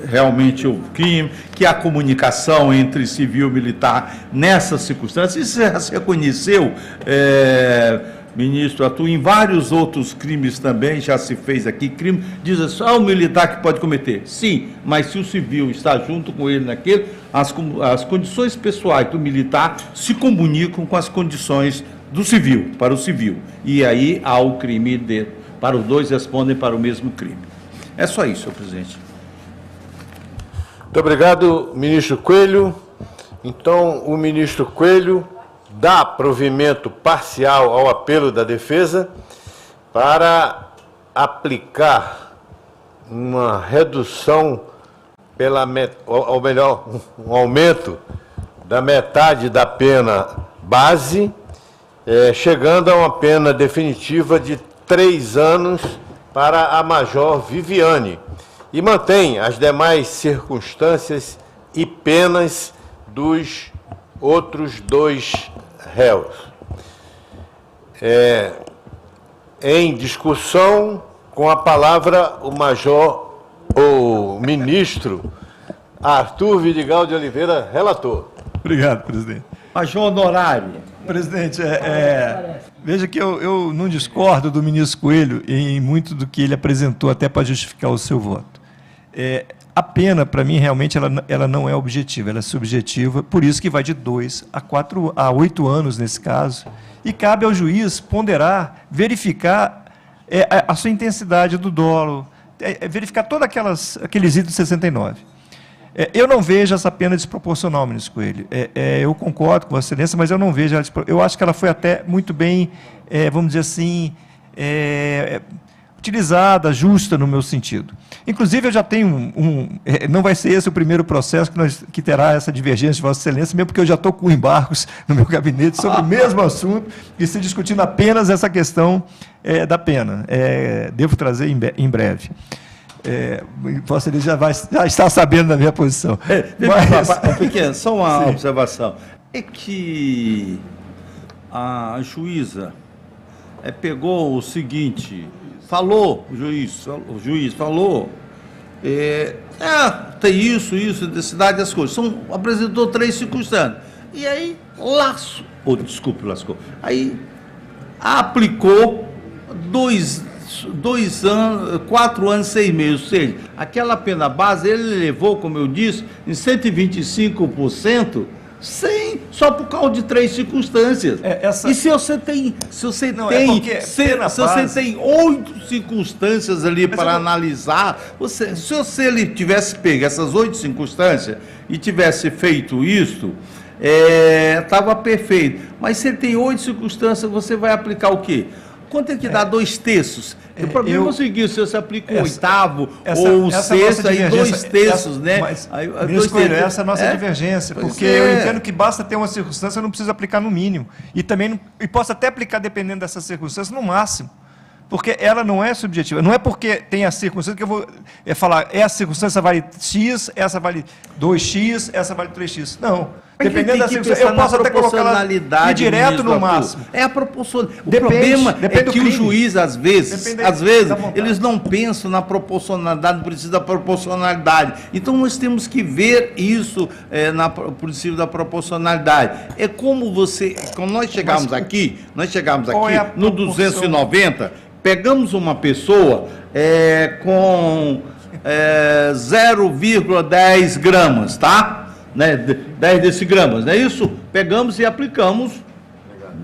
[SPEAKER 4] realmente o crime, que a comunicação entre civil e militar nessas circunstâncias, isso já se reconheceu, ministro, atua em vários outros crimes também, já se fez aqui, crime, diz só o militar que pode cometer. Sim, mas se o civil está junto com ele naquele, as condições pessoais do militar se comunicam com as condições do civil, para o civil. E aí há o crime para os dois respondem para o mesmo crime. É só isso, senhor presidente.
[SPEAKER 1] Muito obrigado, ministro Coelho. Então, o ministro Coelho dá provimento parcial ao apelo da defesa para aplicar uma redução, ou melhor, um aumento da metade da pena base, chegando a uma pena definitiva de 3 anos para a Major Viviane, e mantém as demais circunstâncias e penas dos outros 2 réus. Em discussão, com a palavra o ministro Arthur Vidigal de Oliveira, relator.
[SPEAKER 2] Obrigado, presidente.
[SPEAKER 4] Major honorário.
[SPEAKER 2] Presidente, veja que eu não discordo do ministro Coelho em muito do que ele apresentou até para justificar o seu voto. A pena, para mim, realmente, ela não é objetiva, ela é subjetiva, por isso que vai de 2 a 8 anos nesse caso, e cabe ao juiz ponderar, verificar a sua intensidade do dolo, verificar todos aqueles itens 69. Eu não vejo essa pena desproporcional, ministro Coelho. Eu concordo com Vossa Excelência, mas eu não vejo ela. Eu acho que ela foi até muito bem, vamos dizer assim, utilizada, justa no meu sentido. Inclusive, eu já tenho não vai ser esse o primeiro processo que terá essa divergência de Vossa Excelência, mesmo porque eu já estou com embargos no meu gabinete sobre o mesmo assunto e se discutindo apenas essa questão da pena. Devo trazer em breve. Vossa Excelência já está sabendo da minha posição.
[SPEAKER 4] Pequeno, só uma observação. É que a juíza pegou o seguinte, falou, o juiz falou, tem isso, intensidade, as coisas. Apresentou 3 circunstâncias. E aí, lascou. Aí, aplicou 4 anos e 6 meses, ou seja, aquela pena base ele levou, como eu disse, em 125%, só por causa de 3 circunstâncias. E se você tem 8 circunstâncias ali para analisar, se ele tivesse pego essas 8 circunstâncias e tivesse feito isso, estava perfeito. Mas se ele tem 8 circunstâncias, você vai aplicar o quê? Quanto é que dá 2/3? O problema é o seguinte, se você aplica o oitavo ou o sexto, aí 2/3, né?
[SPEAKER 2] Ministro Coelho, essa é a nossa divergência, porque eu entendo que basta ter uma circunstância, eu não preciso aplicar no mínimo. E posso até aplicar, dependendo dessa circunstância, no máximo. Porque ela não é subjetiva. Não é porque tem a circunstância que eu vou falar, essa circunstância vale X, essa vale 2X, essa vale 3X. Não. Dependendo da circunstância, eu posso até colocar ela direto no máximo.
[SPEAKER 4] É a proporcionalidade. O problema é que o juiz, às vezes, eles não pensam na proporcionalidade, no princípio da proporcionalidade. Então, nós temos que ver isso no princípio da proporcionalidade. É como quando nós chegamos aqui no 290, pegamos uma pessoa com 0,10 gramas, tá? 10 decigramas, não é isso? Pegamos e aplicamos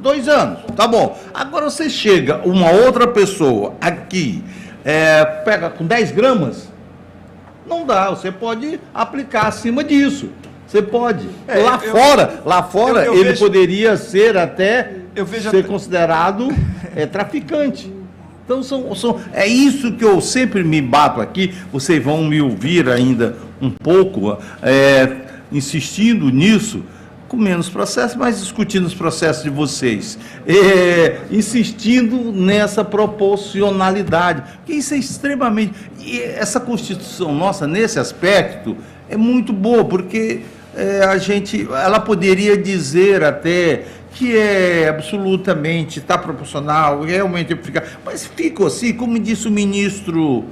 [SPEAKER 4] 2 anos, tá bom. Agora você chega, uma outra pessoa aqui, pega com 10 gramas, não dá, você pode aplicar acima disso. Você pode. Lá fora ele poderia ser considerado traficante. Então, é isso que eu sempre me bato aqui, vocês vão me ouvir ainda um pouco, insistindo nisso, com menos processo, mas discutindo os processos de vocês, insistindo nessa proporcionalidade, porque isso é extremamente... E essa Constituição nossa, nesse aspecto, é muito boa, porque ela poderia dizer até que absolutamente está proporcional, realmente fica, mas fica assim, como disse o ministro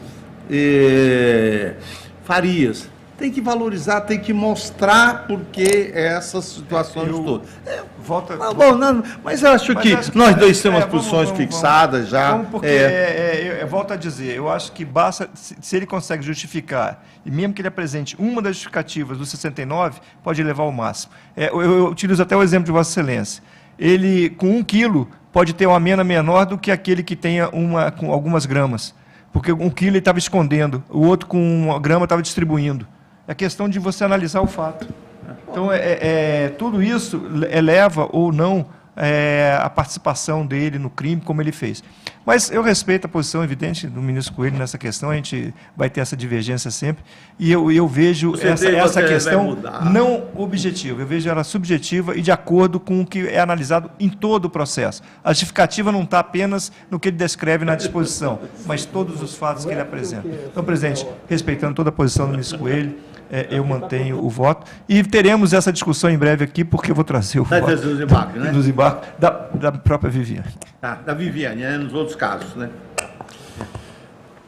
[SPEAKER 4] Farias, tem que valorizar, tem que mostrar porque essas situações todas. Mas eu acho que nós dois temos posições fixadas já.
[SPEAKER 2] Eu volto a dizer, eu acho que basta, se ele consegue justificar, e mesmo que ele apresente uma das justificativas do 69, pode levar ao máximo. Eu utilizo até o exemplo de Vossa Excelência. Ele, com 1 quilo, pode ter uma amena menor do que aquele que tenha com algumas gramas. Porque 1 quilo ele estava escondendo, o outro com 1 grama estava distribuindo. É questão de você analisar o fato. Então, tudo isso eleva ou não a participação dele no crime, como ele fez. Mas eu respeito a posição evidente do ministro Coelho nessa questão, a gente vai ter essa divergência sempre, e eu vejo essa questão não objetiva, eu vejo ela subjetiva e de acordo com o que é analisado em todo o processo. A justificativa não está apenas no que ele descreve na disposição, mas todos os fatos que ele apresenta. Então, presidente, respeitando toda a posição do ministro Coelho, eu mantenho o voto. E teremos essa discussão em breve aqui, porque eu vou trazer o voto
[SPEAKER 4] Dos embarques, né?
[SPEAKER 2] dos embarques da própria Viviane.
[SPEAKER 4] Tá, da Viviane, né? Nos outros casos, né?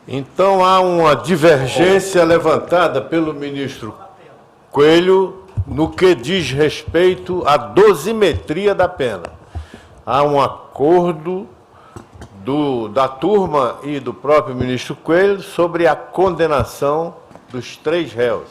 [SPEAKER 1] Então, há uma divergência levantada pelo ministro Coelho no que diz respeito à dosimetria da pena. Há um acordo da turma e do próprio ministro Coelho sobre a condenação dos 3 réus.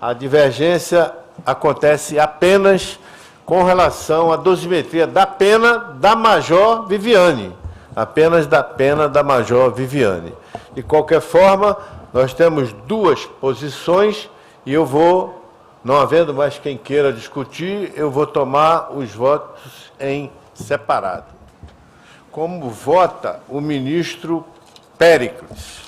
[SPEAKER 1] A divergência acontece apenas com relação à dosimetria da pena da Major Viviane. Apenas da pena da Major Viviane. De qualquer forma, nós temos 2 posições e eu vou, não havendo mais quem queira discutir, eu vou tomar os votos em separado. Como vota o ministro Péricles?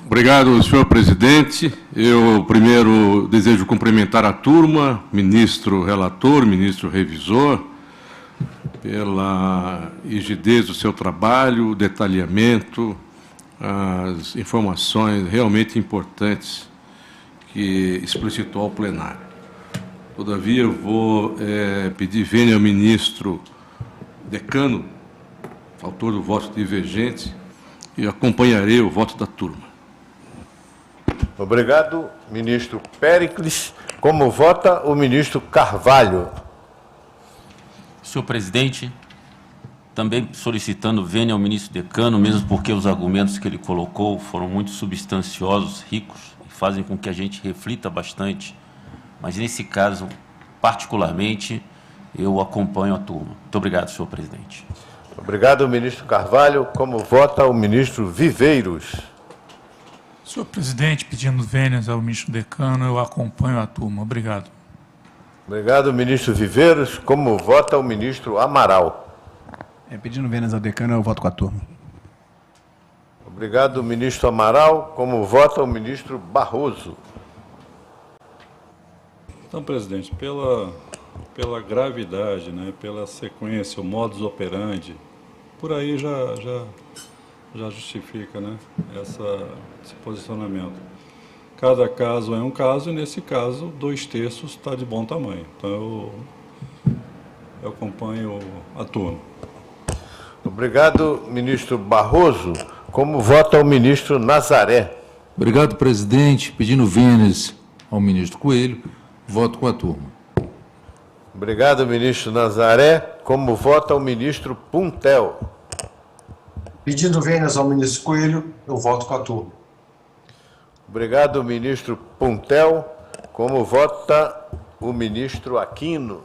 [SPEAKER 5] Obrigado, senhor presidente. Eu primeiro desejo cumprimentar a turma, ministro relator, ministro revisor, pela rigidez do seu trabalho, o detalhamento, as informações realmente importantes que explicitou ao plenário. Todavia, eu vou pedir vênia ao ministro decano, autor do voto divergente, e acompanharei o voto da turma.
[SPEAKER 1] Obrigado, ministro Péricles. Como vota o ministro Carvalho?
[SPEAKER 6] Senhor presidente, também solicitando vênia ao ministro decano, mesmo porque os argumentos que ele colocou foram muito substanciosos, ricos, e fazem com que a gente reflita bastante. Mas, nesse caso, particularmente, eu acompanho a turma. Muito obrigado, senhor presidente.
[SPEAKER 1] Obrigado, ministro Carvalho. Como vota o ministro Viveiros?
[SPEAKER 7] Senhor presidente, pedindo vênias ao ministro decano, eu acompanho a turma. Obrigado.
[SPEAKER 1] Obrigado, ministro Viveiros. Como vota o ministro Amaral?
[SPEAKER 8] Pedindo vênias ao decano, eu voto com a turma.
[SPEAKER 1] Obrigado, ministro Amaral. Como vota o ministro Barroso?
[SPEAKER 9] Então, presidente, pela gravidade, né, pela sequência, o modus operandi, por aí já justifica, né, esse posicionamento. Cada caso é um caso, e nesse caso, 2/3 está de bom tamanho. Então, eu acompanho a turma.
[SPEAKER 1] Obrigado, ministro Barroso. Como vota o ministro Nazaré?
[SPEAKER 10] Obrigado, presidente. Pedindo vênias ao ministro Coelho, voto com a turma.
[SPEAKER 1] Obrigado, ministro Nazaré. Como vota o ministro Puntel?
[SPEAKER 11] Pedindo vênias ao ministro Coelho, eu voto com a turma.
[SPEAKER 1] Obrigado, ministro Puntel. Como vota o ministro Aquino?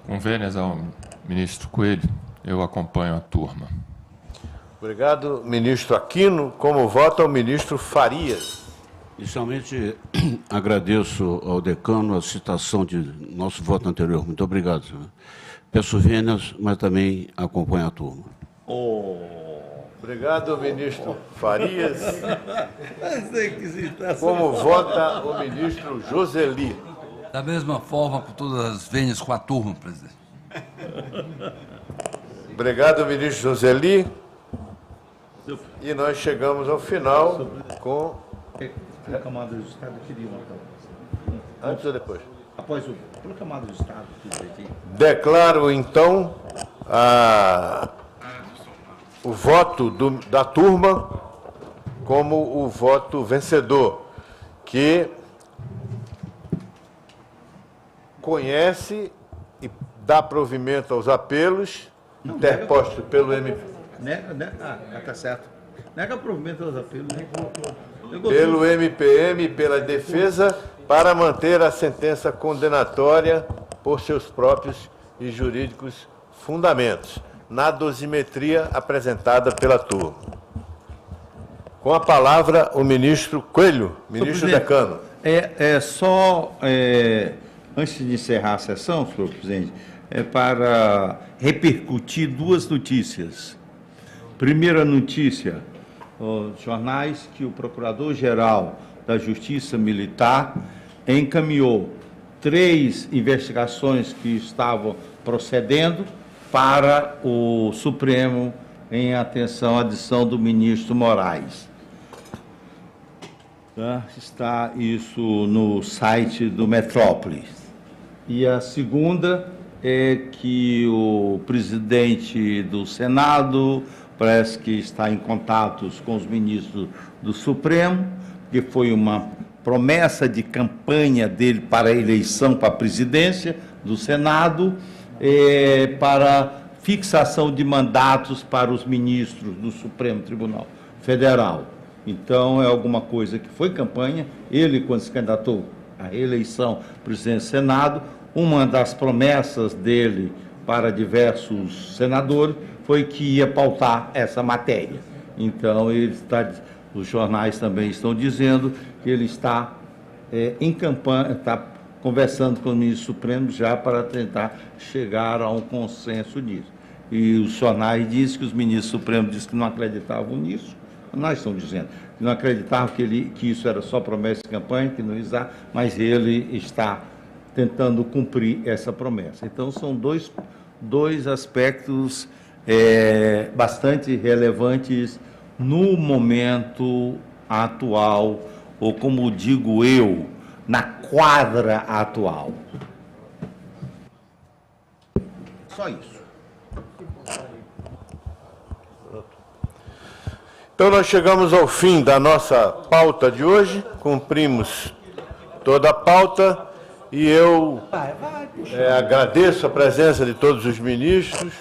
[SPEAKER 12] Com vênias ao ministro Coelho, eu acompanho a turma.
[SPEAKER 1] Obrigado, ministro Aquino. Como vota o ministro Farias?
[SPEAKER 13] Inicialmente, agradeço ao decano a citação de nosso voto anterior. Muito obrigado, senhor. Peço vênias, mas também acompanho a turma.
[SPEAKER 1] Obrigado, ministro Farias. Como vota o ministro Joseli?
[SPEAKER 14] Da mesma forma, com todas as vênias com a turma, presidente.
[SPEAKER 1] Obrigado, ministro Joseli. E nós chegamos ao final com...
[SPEAKER 4] Proclamado do Estado, eu queria uma.
[SPEAKER 1] Antes ou depois?
[SPEAKER 4] Após o proclamado do Estado.
[SPEAKER 1] Declaro, então, o voto da turma como o voto vencedor, que conhece e dá provimento aos apelos interpostos pelo MP.
[SPEAKER 4] Tá certo. Nega provimento aos apelos.
[SPEAKER 1] Pelo MPM e pela defesa para manter a sentença condenatória por seus próprios e jurídicos fundamentos, na dosimetria apresentada pela turma. Com a palavra, o ministro Coelho, ministro decano.
[SPEAKER 4] Antes de encerrar a sessão, senhor presidente, para repercutir 2 notícias. Primeira notícia, os jornais, que o Procurador-Geral da Justiça Militar encaminhou 3 investigações que estavam procedendo para o Supremo em atenção à adição do ministro Moraes. Tá? Está isso no site do Metrópolis. E a segunda é que o presidente do Senado parece que está em contatos com os ministros do Supremo, que foi uma promessa de campanha dele para a eleição para a presidência do Senado, para fixação de mandatos para os ministros do Supremo Tribunal Federal. Então, é alguma coisa que foi campanha. Ele, quando se candidatou à eleição presidente do Senado, uma das promessas dele para diversos senadores foi que ia pautar essa matéria. Então, ele está, os jornais também estão dizendo que ele está em campanha, está conversando com o ministro Supremo já para tentar chegar a um consenso nisso. E os jornais dizem que os ministros Supremos disseram que não acreditavam nisso. Nós estamos dizendo que não acreditavam que isso era só promessa de campanha, que não ia, mas ele está tentando cumprir essa promessa. Então, são dois aspectos bastante relevantes no momento atual, ou como digo eu, na quadra atual. Só isso.
[SPEAKER 1] Então, nós chegamos ao fim da nossa pauta de hoje, cumprimos toda a pauta e eu agradeço a presença de todos os ministros,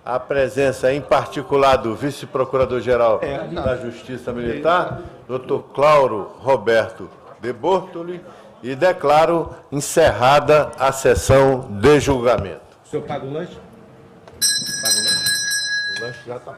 [SPEAKER 1] a presença em particular do vice-procurador-geral da Justiça Militar, Dr. Clauro Roberto de Bortoli, e declaro encerrada a sessão de julgamento.
[SPEAKER 4] O senhor paga o lanche? Paga o lanche?
[SPEAKER 1] O lanche já está.